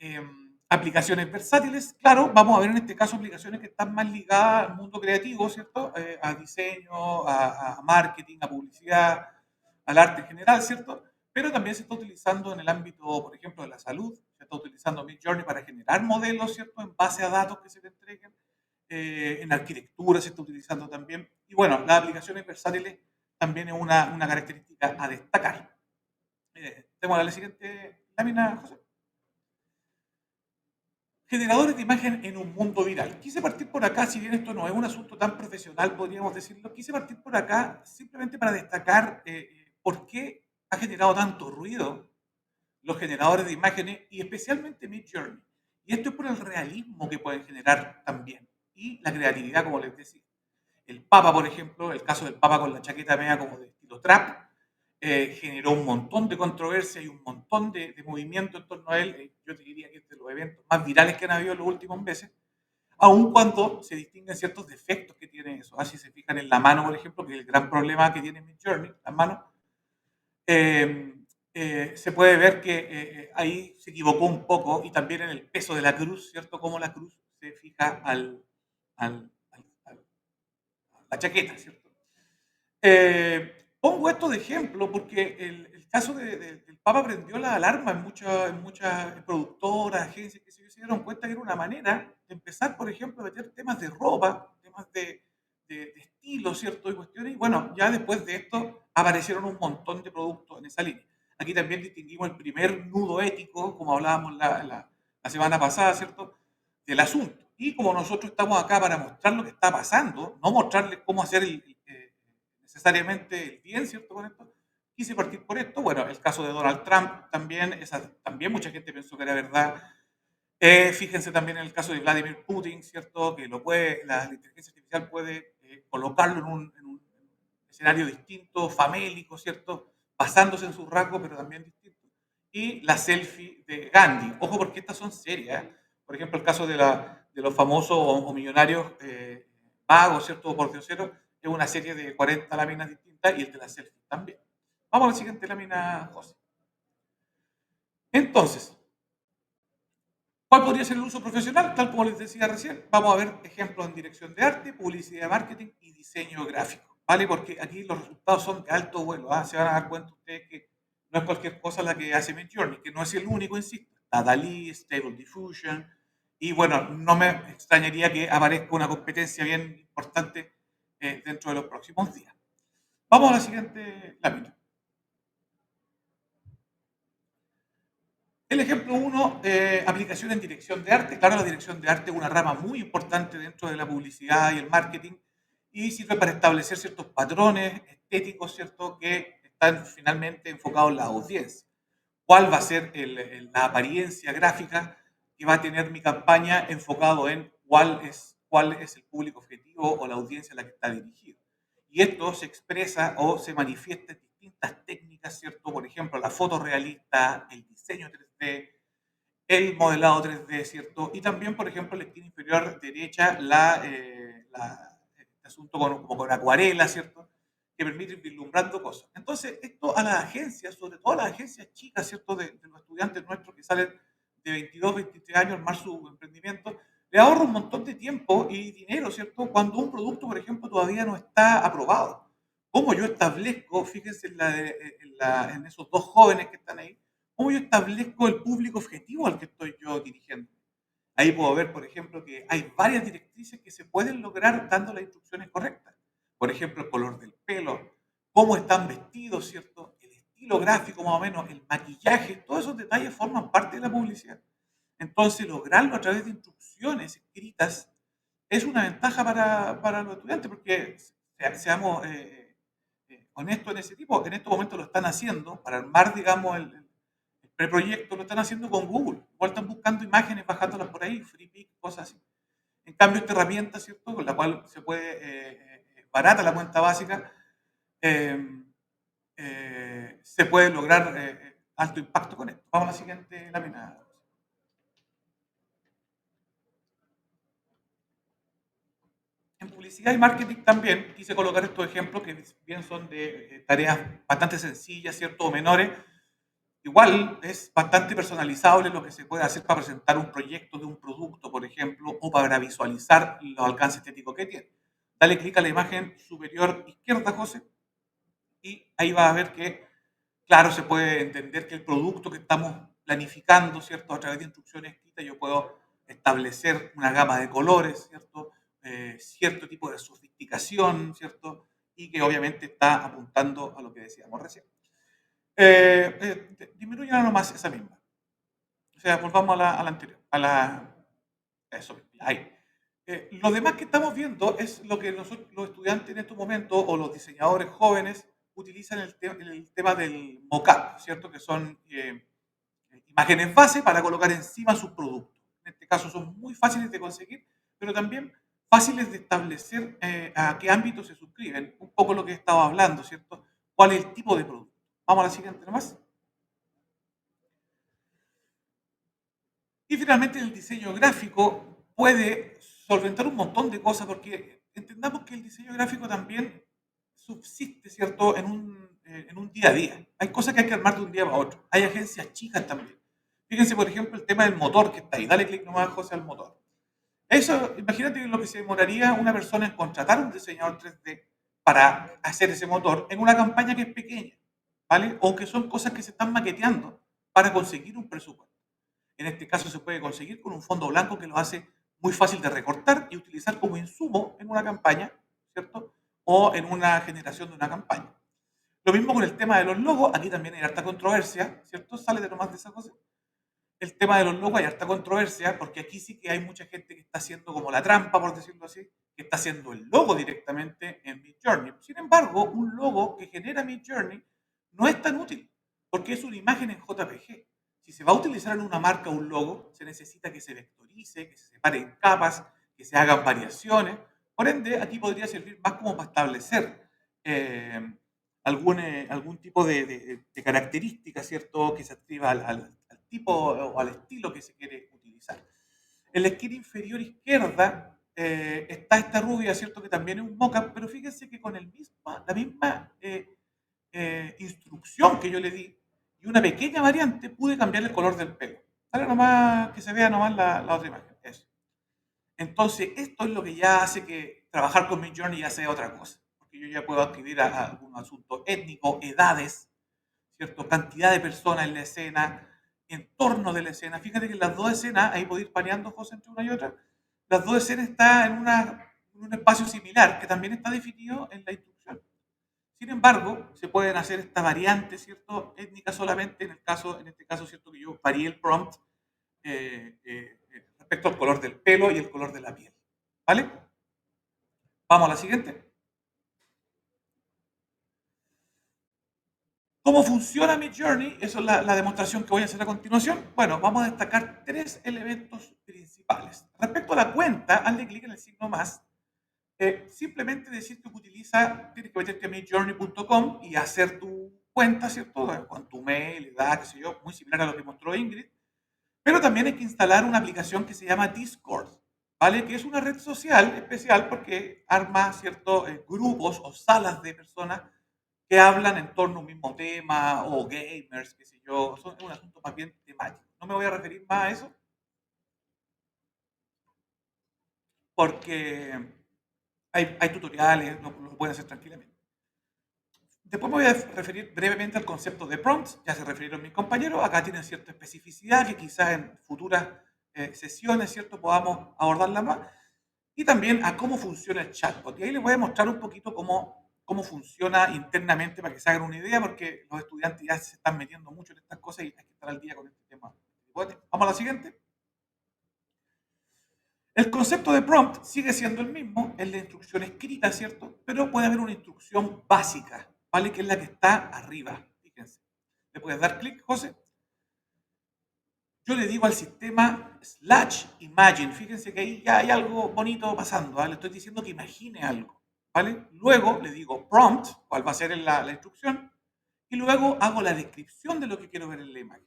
aplicaciones versátiles. Claro, vamos a ver en este caso aplicaciones que están más ligadas al mundo creativo, ¿cierto? A diseño, a marketing, a publicidad, al arte en general, ¿cierto? Pero también se está utilizando en el ámbito, por ejemplo, de la salud. Se está utilizando Midjourney para generar modelos, ¿cierto? En base a datos que se le entreguen. En arquitectura se está utilizando también. Y bueno, las aplicaciones versátiles también es una característica a destacar. Tenemos la siguiente lámina, José. Generadores de imagen en un mundo viral. Quise partir por acá, si bien esto no es un asunto tan profesional, podríamos decirlo, quise partir por acá simplemente para destacar por qué ha generado tanto ruido los generadores de imágenes y especialmente Midjourney. Y esto es por el realismo que pueden generar también y la creatividad, como les decía. El Papa, por ejemplo, el caso del Papa con la chaqueta media como de estilo trap, generó un montón de controversia y un montón de movimiento en torno a él. Yo te diría que es de los eventos más virales que han habido en los últimos meses, aun cuando se distinguen ciertos defectos que tiene eso. Así se fijan en la mano, por ejemplo, que es el gran problema que tiene Midjourney, las manos. Se puede ver que ahí se equivocó un poco y también en el peso de la cruz, ¿cierto? Cómo la cruz se fija al la chaqueta, ¿cierto? Pongo esto de ejemplo porque el caso del Papa prendió la alarma en muchas productoras, agencias que se dieron cuenta que era una manera de empezar, por ejemplo, a meter temas de ropa, temas de estilo, ¿cierto? Y cuestiones. Y bueno, ya después de esto aparecieron un montón de productos en esa línea. Aquí también distinguimos el primer nudo ético, como hablábamos la semana pasada, ¿cierto? Del asunto. Y como nosotros estamos acá para mostrar lo que está pasando, no mostrarles cómo hacer necesariamente el bien, ¿cierto? Con esto, quise partir por esto. Bueno, el caso de Donald Trump también, también mucha gente pensó que era verdad. Fíjense también en el caso de Vladimir Putin, ¿cierto? Que la inteligencia artificial puede colocarlo en un escenario distinto, famélico, ¿cierto? Basándose en sus rasgos, pero también distinto. Y la selfie de Gandhi. Ojo, porque estas son serias. Por ejemplo, el caso de los famosos o millonarios vagos, ¿cierto? O pordioseros, es una serie de 40 láminas distintas y el de la selfie también. Vamos a la siguiente lámina, José. Entonces, ¿cuál podría ser el uso profesional? Tal como les decía recién, vamos a ver ejemplos en dirección de arte, publicidad de marketing y diseño gráfico, ¿vale? Porque aquí los resultados son de alto vuelo, ¿ah? Se van a dar cuenta ustedes que no es cualquier cosa la que hace Midjourney, que no es el único, insisto. Está DALL-E, Stable Diffusion, y bueno, no me extrañaría que aparezca una competencia bien importante dentro de los próximos días. Vamos a la siguiente lámina. El ejemplo 1, aplicación en dirección de arte. Claro, la dirección de arte es una rama muy importante dentro de la publicidad y el marketing y sirve para establecer ciertos patrones estéticos, ¿cierto?, que están finalmente enfocados en la audiencia. ¿Cuál va a ser la apariencia gráfica que va a tener mi campaña enfocado en cuál es el público objetivo o la audiencia a la que está dirigido? Y esto se expresa o se manifiesta en distintas técnicas, ¿cierto? Por ejemplo, la foto realista, el diseño 3D, el modelado 3D, ¿cierto? Y también, por ejemplo, en la esquina inferior derecha, el asunto como con acuarela, ¿cierto? que permite ir vislumbrando cosas. Entonces, esto a las agencias, sobre todo a las agencias chicas, ¿cierto?, de los estudiantes nuestros que salen de 22, 23 años a armar su emprendimiento, le ahorra un montón de tiempo y dinero, ¿cierto?, cuando un producto, por ejemplo, todavía no está aprobado. ¿Cómo yo establezco, fíjense en esos dos jóvenes que están ahí, cómo yo establezco el público objetivo al que estoy yo dirigiendo? Ahí puedo ver, por ejemplo, que hay varias directrices que se pueden lograr dando las instrucciones correctas. Por ejemplo, el color del pelo, cómo están vestidos, ¿cierto? El estilo gráfico más o menos, el maquillaje, todos esos detalles forman parte de la publicidad. Entonces, lograrlo a través de instrucciones escritas es una ventaja para los estudiantes, porque seamos honestos en ese tipo. En estos momentos lo están haciendo para armar, digamos, el preproyecto, lo están haciendo con Google. Igual están buscando imágenes, bajándolas por ahí, FreePic, cosas así. En cambio, esta herramienta, ¿cierto?, con la cual se puede, barata la cuenta básica, se puede lograr alto impacto con esto. Vamos a la siguiente lámina. En publicidad y marketing también quise colocar estos ejemplos que bien son de tareas bastante sencillas, ¿cierto?, o menores. Igual es bastante personalizable lo que se puede hacer para presentar un proyecto de un producto, por ejemplo, o para visualizar los alcances estéticos que tiene. Dale clic a la imagen superior izquierda, José, y ahí vas a ver que, claro, se puede entender que el producto que estamos planificando, ¿cierto?, a través de instrucciones escritas, yo puedo establecer una gama de colores, ¿cierto?, cierto tipo de sofisticación, ¿cierto?, y que obviamente está apuntando a lo que decíamos recién. Disminuyan nomás esa misma. O sea, volvamos a la anterior, eso, ahí. Lo demás que estamos viendo es lo que nosotros, los estudiantes en estos momentos, o los diseñadores jóvenes, utilizan el tema del mockup, ¿cierto? Que son imágenes base para colocar encima sus productos. En este caso son muy fáciles de conseguir, pero también fáciles de establecer a qué ámbito se suscriben. Un poco lo que he estado hablando, ¿cierto? ¿Cuál es el tipo de producto? Vamos a la siguiente nomás. Y finalmente el diseño gráfico puede solventar un montón de cosas, porque entendamos que el diseño gráfico también subsiste, ¿cierto?, en un día a día. Hay cosas que hay que armar de un día para otro. Hay agencias chicas también. Fíjense, por ejemplo, el tema del motor que está ahí. Dale clic nomás, José, al motor. Eso, imagínate lo que se demoraría una persona en contratar un diseñador 3D para hacer ese motor en una campaña que es pequeña, ¿vale? O que son cosas que se están maqueteando para conseguir un presupuesto. En este caso se puede conseguir con un fondo blanco que lo hace muy fácil de recortar y utilizar como insumo en una campaña, ¿cierto? O en una generación de una campaña. Lo mismo con el tema de los logos. Aquí también hay harta controversia, ¿cierto? Sale de nomás de esa cosa. El tema de los logos hay harta controversia, porque aquí sí que hay mucha gente que está haciendo como la trampa, por decirlo así, que está haciendo el logo directamente en Midjourney. Sin embargo, un logo que genera Midjourney no es tan útil, porque es una imagen en JPG. Si se va a utilizar en una marca un logo, se necesita que se vectorice, que se separe en capas, que se hagan variaciones. Por ende, aquí podría servir más como para establecer algún tipo de característica, ¿cierto?, que se activa al tipo o al estilo que se quiere utilizar. En la esquina inferior izquierda está esta rubia, ¿cierto?, que también es un mockup, pero fíjense que con la misma instrucción que yo le di y una pequeña variante, pude cambiar el color del pelo. Dale nomás, que se vea nomás la otra imagen. Eso. Entonces, esto es lo que ya hace que trabajar con Midjourney ya sea otra cosa, porque yo ya puedo adquirir a algún asunto étnico, edades, ¿cierto?, cantidad de personas en la escena, entorno de la escena. Fíjate que en las dos escenas, ahí podéis ir pareando, José, entre una y otra, las dos escenas están en un espacio similar, que también está definido en la instrucción. Sin embargo, se pueden hacer estas variantes, ¿cierto?, étnicas solamente en este caso, ¿cierto?, que yo varié el prompt respecto al color del pelo y el color de la piel. ¿Vale? Vamos a la siguiente. ¿Cómo funciona Midjourney? Esa es la demostración que voy a hacer a continuación. Bueno, vamos a destacar tres elementos principales. Respecto a la cuenta, hazle clic en el signo más. Simplemente decir que tienes que meterte a midjourney.com y hacer tu cuenta, ¿cierto?, con tu mail, edad, qué sé yo, muy similar a lo que mostró Ingrid. Pero también hay que instalar una aplicación que se llama Discord. ¿vale? Que es una red social especial porque arma ciertos grupos o salas de personas que hablan en torno a un mismo tema, o gamers, qué sé yo, son un asunto más bien temático. No me voy a referir más a eso, porque hay tutoriales, lo pueden hacer tranquilamente. Después me voy a referir brevemente al concepto de prompts, ya se refirieron mis compañeros, acá tienen cierta especificidad que quizás en futuras sesiones, ¿cierto?, podamos abordarla más, y también a cómo funciona el chatbot. Y ahí les voy a mostrar un poquito cómo funciona internamente para que se hagan una idea, porque los estudiantes ya se están metiendo mucho en estas cosas y hay que estar al día con este tema. Vamos a la siguiente. El concepto de prompt sigue siendo el mismo, es la instrucción escrita, ¿cierto? Pero puede haber una instrucción básica, ¿vale? Que es la que está arriba. Fíjense. Le puedes dar clic, José. Yo le digo al sistema /imagine. Fíjense que ahí ya hay algo bonito pasando, ¿vale? Le estoy diciendo que imagine algo, ¿vale? Luego le digo prompt, cuál va a ser la instrucción, y luego hago la descripción de lo que quiero ver en la imagen.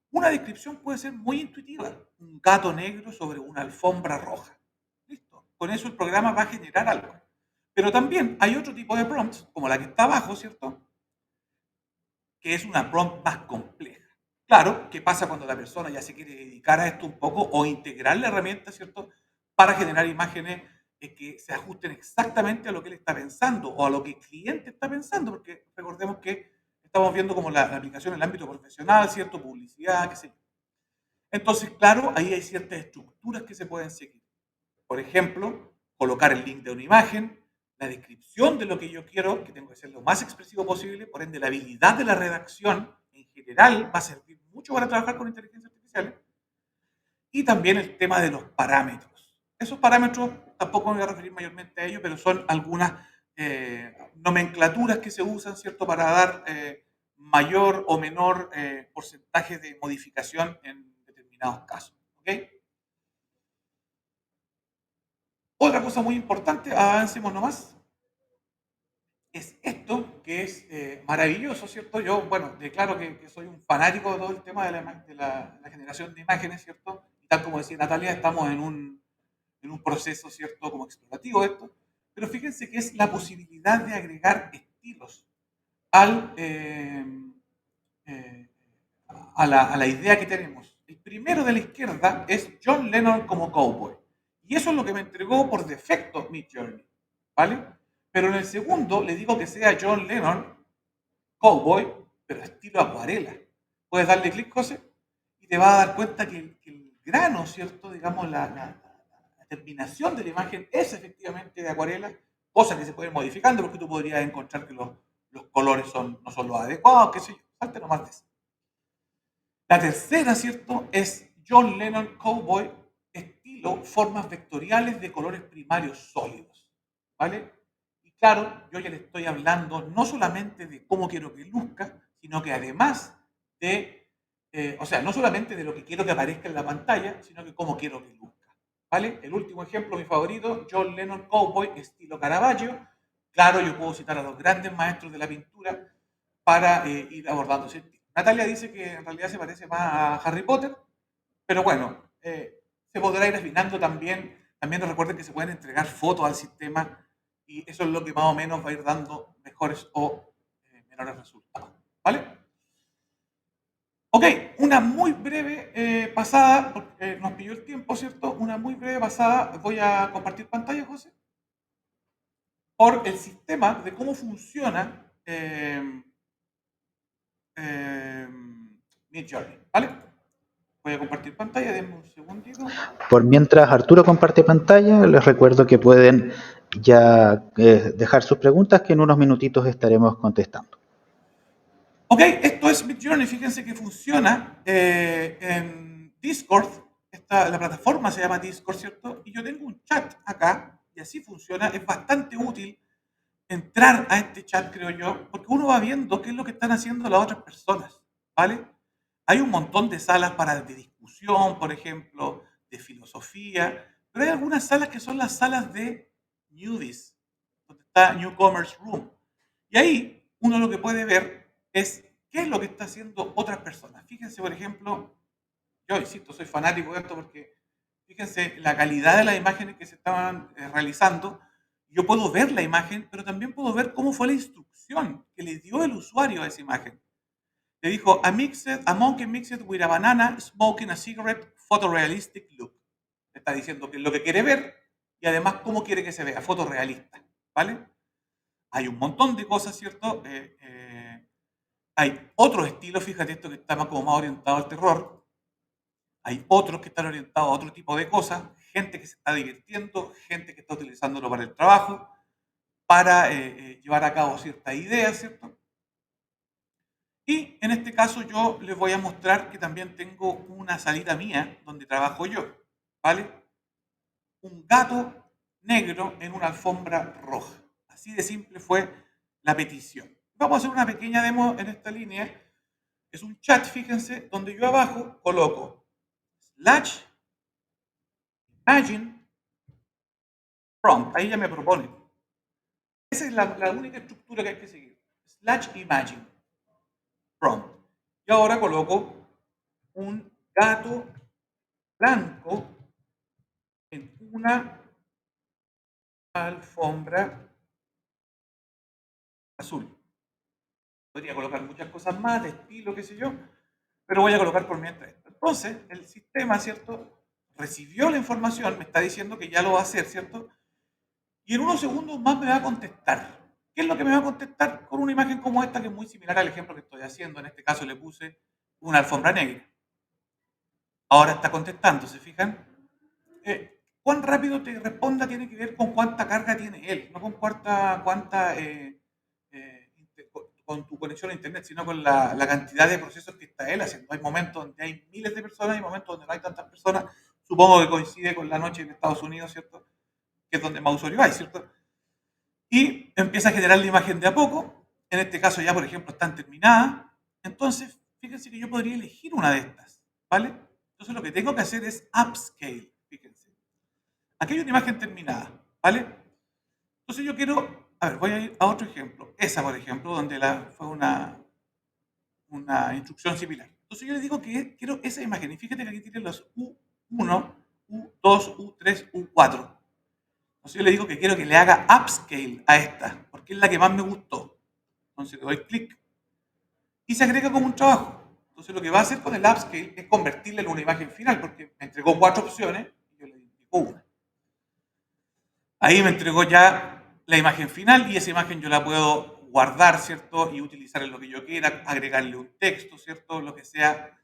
Una descripción puede ser muy intuitiva. Un gato negro sobre una alfombra roja. Listo. Con eso el programa va a generar algo. Pero también hay otro tipo de prompts, como la que está abajo, ¿cierto? Que es una prompt más compleja. Claro, ¿qué pasa cuando la persona ya se quiere dedicar a esto un poco o integrar la herramienta, ¿cierto? Para generar imágenes que se ajusten exactamente a lo que él está pensando o a lo que el cliente está pensando, porque recordemos que estamos viendo como la aplicación en el ámbito profesional, ¿cierto? Publicidad, qué sé yo. Entonces, claro, ahí hay ciertas estructuras que se pueden seguir. Por ejemplo, colocar el link de una imagen, la descripción de lo que yo quiero, que tengo que ser lo más expresivo posible, por ende la habilidad de la redacción en general va a servir mucho para trabajar con inteligencia artificial, y también el tema de los parámetros. Esos parámetros tampoco me voy a referir mayormente a ellos, pero son algunas nomenclaturas que se usan, ¿cierto?, para dar mayor o menor porcentaje de modificación en determinados casos. ¿Ok? Otra cosa muy importante, avancemos nomás, es esto, que es maravilloso, ¿cierto? Yo, bueno, declaro que soy un fanático de todo el tema de la generación de imágenes, ¿cierto? Y tal como decía Natalia, estamos en un proceso, ¿cierto?, como explorativo de esto. Pero fíjense que es la posibilidad de agregar estilos al, eh, a la idea que tenemos. El primero de la izquierda es John Lennon como cowboy. Y eso es lo que me entregó por defecto Midjourney, ¿vale? Pero en el segundo le digo que sea John Lennon cowboy, pero estilo acuarela. Puedes darle clic, José, y te vas a dar cuenta que el grano, ¿cierto? Digamos, la terminación de la imagen es efectivamente de acuarela, cosa que se puede ir modificando porque tú podrías encontrar que los colores no son los adecuados, qué sé yo. Salte nomás de eso. La tercera, ¿cierto?, es John Lennon Cowboy, estilo formas vectoriales de colores primarios sólidos, ¿vale? Y claro, yo ya le estoy hablando no solamente de cómo quiero que luzca, sino que además de, o sea, no solamente de lo que quiero que aparezca en la pantalla, sino que cómo quiero que luzca, ¿vale? El último ejemplo, mi favorito, John Lennon Cowboy, estilo Caravaggio. Claro, yo puedo citar a los grandes maestros de la pintura para ir abordando ese estilo. Natalia dice que en realidad se parece más a Harry Potter, pero bueno, se podrá ir afinando también. También recuerden que se pueden entregar fotos al sistema y eso es lo que más o menos va a ir dando mejores o menores resultados. ¿Vale? Ok, una muy breve pasada, porque nos pilló el tiempo, ¿cierto? Una muy breve pasada, voy a compartir pantalla, José, por el sistema de cómo funciona Midjourney, ¿vale? Voy a compartir pantalla, denme un segundito. Por mientras Arturo comparte pantalla, les recuerdo que pueden ya dejar sus preguntas que en unos minutitos estaremos contestando. Ok, esto es Midjourney, fíjense que funciona en Discord, la plataforma se llama Discord, ¿cierto? Y yo tengo un chat acá, y así funciona, es bastante útil entrar a este chat, creo yo, porque uno va viendo qué es lo que están haciendo las otras personas, ¿vale? Hay un montón de salas de discusión, por ejemplo, de filosofía, pero hay algunas salas que son las salas de newbies, donde está Newcomers Room. Y ahí uno lo que puede ver es qué es lo que está haciendo otras personas. Fíjense, por ejemplo, yo insisto, soy fanático de esto porque fíjense la calidad de las imágenes que se estaban realizando. Yo puedo ver la imagen, pero también puedo ver cómo fue la instrucción que le dio el usuario a esa imagen. Le dijo, a monkey mixed with a banana smoking a cigarette, photorealistic look. Le está diciendo que es lo que quiere ver y además cómo quiere que se vea, fotorrealista, ¿vale? Hay un montón de cosas, ¿cierto? Hay otros estilos, fíjate esto que está como más orientado al terror. Hay otros que están orientados a otro tipo de cosas, gente que se está divirtiendo, gente que está utilizándolo para el trabajo, para llevar a cabo ciertas ideas, ¿cierto? Y en este caso yo les voy a mostrar que también tengo una salida mía donde trabajo yo, ¿vale? Un gato negro en una alfombra roja. Así de simple fue la petición. Vamos a hacer una pequeña demo en esta línea. Es un chat, fíjense, donde yo abajo coloco slash imagine prompt. Ahí ya me propone. Esa es la única estructura que hay que seguir. Slash imagine prompt. Y ahora coloco un gato blanco en una alfombra azul. Podría colocar muchas cosas más de estilo, qué sé yo, pero voy a colocar por mientras esto. Entonces, el sistema, ¿cierto? Recibió la información, me está diciendo que ya lo va a hacer, ¿cierto? Y en unos segundos más me va a contestar. ¿Qué es lo que me va a contestar? Con una imagen como esta, que es muy similar al ejemplo que estoy haciendo. En este caso le puse una alfombra negra. Ahora está contestando, ¿se fijan? Cuán rápido te responda tiene que ver con cuánta carga tiene él, no con con tu conexión a internet, sino con la cantidad de procesos que está él haciendo. Hay momentos donde hay miles de personas y momentos donde no hay tantas personas. Supongo que coincide con la noche en Estados Unidos, ¿cierto? Que es donde más usuarios hay, ¿cierto? Y empieza a generar la imagen de a poco. En este caso ya, por ejemplo, están terminadas. Entonces, fíjense que yo podría elegir una de estas, ¿vale? Entonces lo que tengo que hacer es upscale, fíjense. Aquí hay una imagen terminada, ¿vale? Entonces yo quiero, a ver, voy a ir a otro ejemplo. Esa, por ejemplo, donde fue una instrucción similar. Entonces yo le digo que quiero esa imagen. Y fíjate que aquí tienen los U1, U2, U3, U4. Entonces yo le digo que quiero que le haga upscale a esta, porque es la que más me gustó. Entonces le doy clic y se agrega como un trabajo. Entonces lo que va a hacer con el upscale es convertirla en una imagen final, porque me entregó 4 opciones y yo le indico una. Ahí me entregó ya la imagen final y esa imagen yo la puedo guardar, ¿cierto? Y utilizar en lo que yo quiera, agregarle un texto, ¿cierto? Lo que sea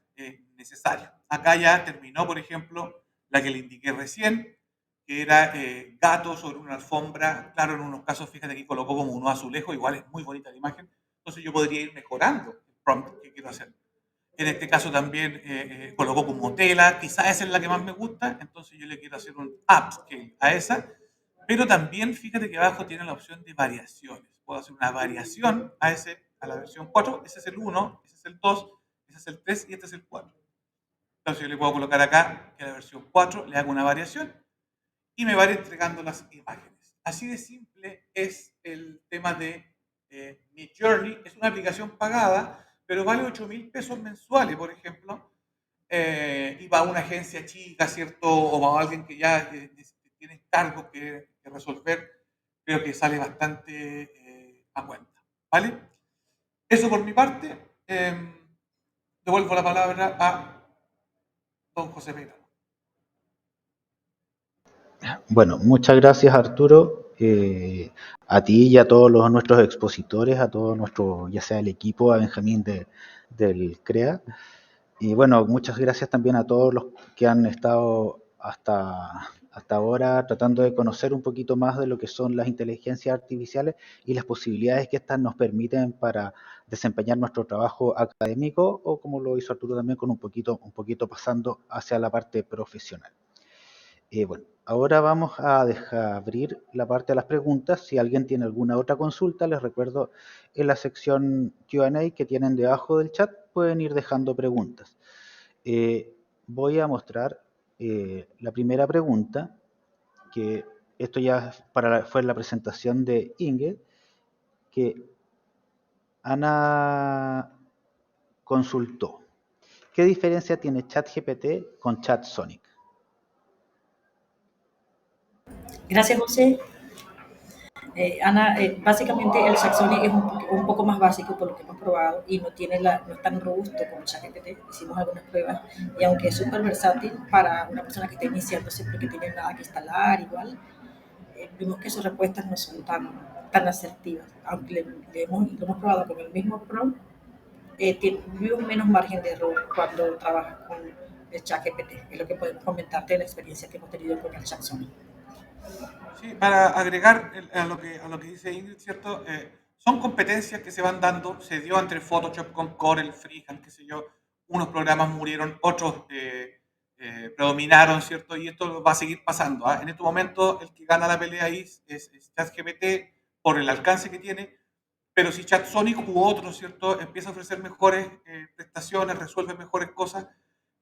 necesario. Acá ya terminó, por ejemplo, la que le indiqué recién, que era gato sobre una alfombra. Claro, en unos casos, fíjate aquí colocó como unos azulejos, igual es muy bonita la imagen. Entonces yo podría ir mejorando el prompt que quiero hacer. En este caso también colocó como tela, quizás esa es la que más me gusta, entonces yo le quiero hacer un upscale a esa, pero también fíjate que abajo tiene la opción de variaciones. Puedo hacer una variación a la versión 4, ese es el 1, ese es el 2, ese es el 3 y este es el 4. Entonces yo le puedo colocar acá que a la versión 4 le hago una variación y me va a ir entregando las imágenes. Así de simple es el tema de Midjourney. Es una aplicación pagada, pero vale 8.000 pesos mensuales, por ejemplo, y para una agencia chica, ¿cierto? O para alguien que ya tiene cargos que resolver, creo que sale bastante a cuenta, ¿vale? Eso por mi parte. Devuelvo la palabra a don José Peirano. Bueno, muchas gracias Arturo, a ti y a todos nuestros expositores, a todo nuestro, ya sea el equipo, a Benjamín del CREA. Y bueno, muchas gracias también a todos los que han estado hasta ahora tratando de conocer un poquito más de lo que son las inteligencias artificiales y las posibilidades que estas nos permiten para desempeñar nuestro trabajo académico o como lo hizo Arturo también con un poquito pasando hacia la parte profesional. Bueno, ahora vamos a abrir la parte de las preguntas. Si alguien tiene alguna otra consulta, les recuerdo en la sección Q&A que tienen debajo del chat, pueden ir dejando preguntas. Voy a mostrar la primera pregunta, que esto ya fue la presentación de Inge, que Ana consultó. ¿Qué diferencia tiene ChatGPT con ChatSonic? Gracias, José. Ana, básicamente el Saxony es un poco más básico por lo que hemos probado y no es tan robusto como ChatGPT. Hicimos algunas pruebas y aunque es súper versátil para una persona que está iniciando siempre que tiene nada que instalar, igual, vimos que sus respuestas no son tan asertivas. Aunque lo hemos probado con el mismo prompt, tiene un menos margen de error cuando trabajas con el ChatGPT. Es lo que podemos comentarte de la experiencia que hemos tenido con el Saxony. Sí, para agregar a lo que dice Ingrid, ¿cierto? Son competencias que se van dando, se dio entre Photoshop con Corel, Freehand, qué sé yo, unos programas murieron, otros predominaron, ¿cierto? Y esto va a seguir pasando. En este momento el que gana la pelea ahí es ChatGPT por el alcance que tiene, pero si ChatSonic u otro, ¿cierto? Empieza a ofrecer mejores prestaciones, resuelve mejores cosas,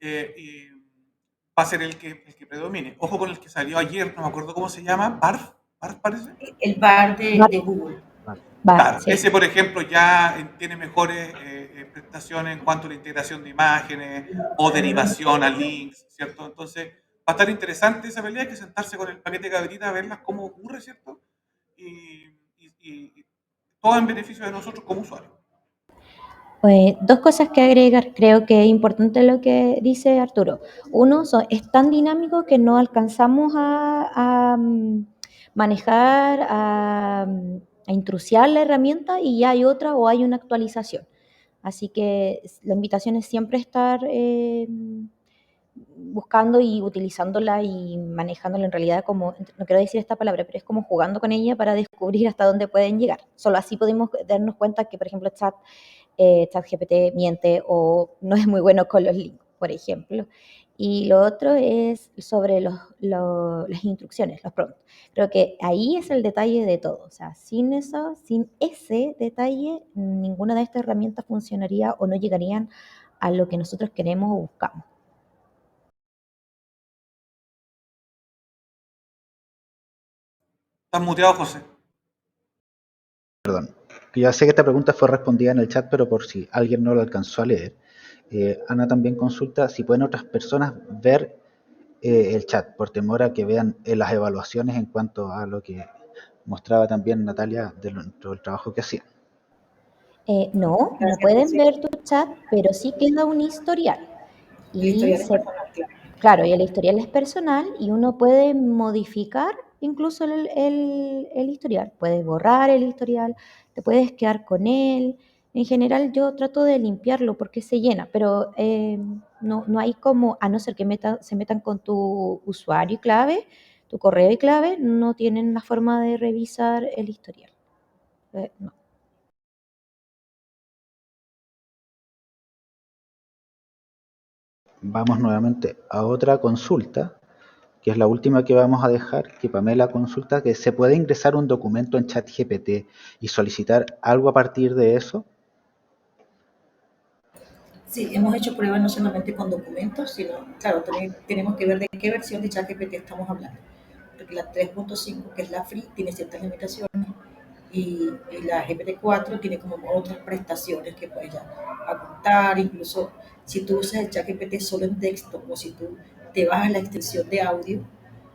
y va a ser el que predomine. Ojo con el que salió ayer, no me acuerdo cómo se llama, BARF parece. El bar de Google. Claro, Sí. ese por ejemplo ya tiene mejores prestaciones en cuanto a la integración de imágenes o derivación a links, ¿cierto? Entonces va a estar interesante esa pelea, hay que sentarse con el paquete de cabrita a verlas cómo ocurre, ¿cierto? Y todo en beneficio de nosotros como usuarios. Dos cosas que agregar. Creo que es importante lo que dice Arturo. Uno, es tan dinámico que no alcanzamos a manejar, a intrusiar la herramienta y ya hay otra o hay una actualización. Así que la invitación es siempre estar buscando y utilizándola y manejándola en realidad como, no quiero decir esta palabra, pero es como jugando con ella para descubrir hasta dónde pueden llegar. Solo así podemos darnos cuenta que, por ejemplo, ChatGPT miente o no es muy bueno con los links, por ejemplo. Y lo otro es sobre las instrucciones, los prompts. Creo que ahí es el detalle de todo. O sea, sin eso, sin ese detalle, ninguna de estas herramientas funcionaría o no llegarían a lo que nosotros queremos o buscamos. Estás muteado, José. Perdón. Ya sé que esta pregunta fue respondida en el chat, pero por si alguien no lo alcanzó a leer. Ana también consulta si pueden otras personas ver el chat, por temor a que vean las evaluaciones en cuanto a lo que mostraba también Natalia del trabajo que hacía. No Gracias, pueden José. ver tu chat, pero sí queda un historial. El historial es personal, claro. Claro, y el historial es personal y uno puede modificar incluso el historial. Puedes borrar el historial, te puedes quedar con él. En general yo trato de limpiarlo porque se llena, pero no hay como, a no ser que se metan con tu usuario y clave, tu correo y clave, no tienen la forma de revisar el historial. No. Vamos nuevamente a otra consulta, que es la última que vamos a dejar, que Pamela consulta, que se puede ingresar un documento en ChatGPT y solicitar algo a partir de eso. Sí, hemos hecho pruebas no solamente con documentos, sino, claro, también tenemos que ver de qué versión de ChatGPT estamos hablando. Porque la 3.5, que es la free, tiene ciertas limitaciones y la GPT-4 tiene como otras prestaciones que puedes ya apuntar. Incluso si tú usas el ChatGPT solo en texto o si tú te vas a la extensión de audio,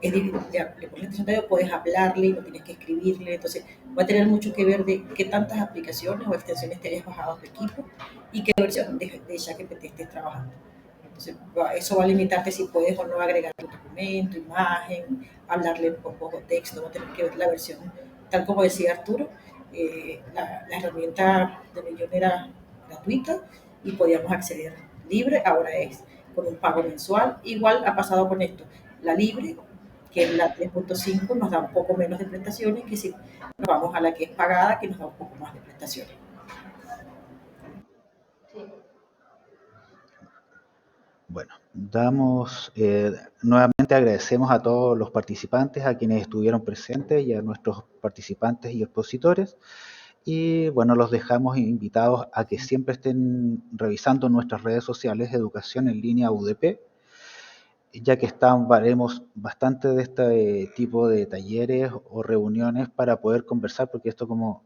le pones la extensión de audio, puedes hablarle, no tienes que escribirle. Entonces va a tener mucho que ver de qué tantas aplicaciones o extensiones te hayas bajado a tu equipo y qué versión de ChatGPT estés trabajando. Entonces, eso va a limitarte si puedes o no agregar tu documento, imagen, hablarle un poco de texto, va a tener que ver la versión. Tal como decía Arturo, la herramienta de Millón era gratuita y podíamos acceder libre, ahora es con un pago mensual. Igual ha pasado con esto, la libre, que es la 3.5, nos da un poco menos de prestaciones que si nos vamos a la que es pagada, que nos da un poco más de prestaciones. Bueno, nuevamente agradecemos a todos los participantes, a quienes estuvieron presentes y a nuestros participantes y expositores. Y bueno, los dejamos invitados a que siempre estén revisando nuestras redes sociales, Educación en Línea UDP, ya que haremos bastante de este tipo de talleres o reuniones para poder conversar, porque esto, como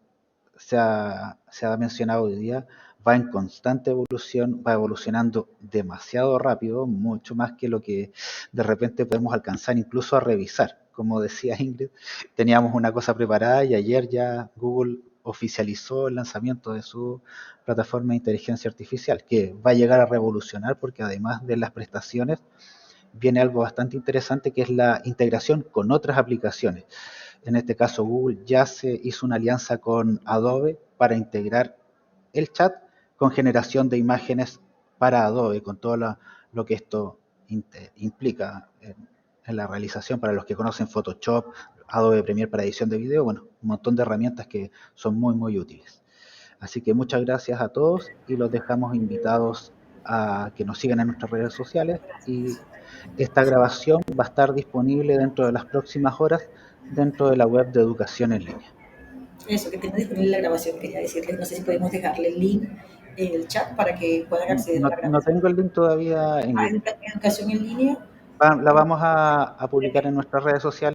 se ha mencionado hoy día, va en constante evolución, va evolucionando demasiado rápido, mucho más que lo que de repente podemos alcanzar incluso a revisar como decía Ingrid, teníamos una cosa preparada y ayer ya Google oficializó el lanzamiento de su plataforma de inteligencia artificial, que va a llegar a revolucionar porque además de las prestaciones, viene algo bastante interesante que es la integración con otras aplicaciones. En este caso, Google ya se hizo una alianza con Adobe para integrar el chat con generación de imágenes para Adobe, con todo lo que esto implica en la realización. Para los que conocen Photoshop, Adobe Premiere para edición de video, bueno, un montón de herramientas que son muy, muy útiles. Así que muchas gracias a todos y los dejamos invitados a que nos sigan en nuestras redes sociales, y esta grabación va a estar disponible dentro de las próximas horas dentro de la web de Educación en Línea. Eso, que tiene disponible la grabación, quería decirles. No sé si podemos dejarle el link en el chat para que puedan acceder a la grabación. No tengo el link todavía, Ingrid. Educación en línea. La vamos a publicar en nuestras redes sociales.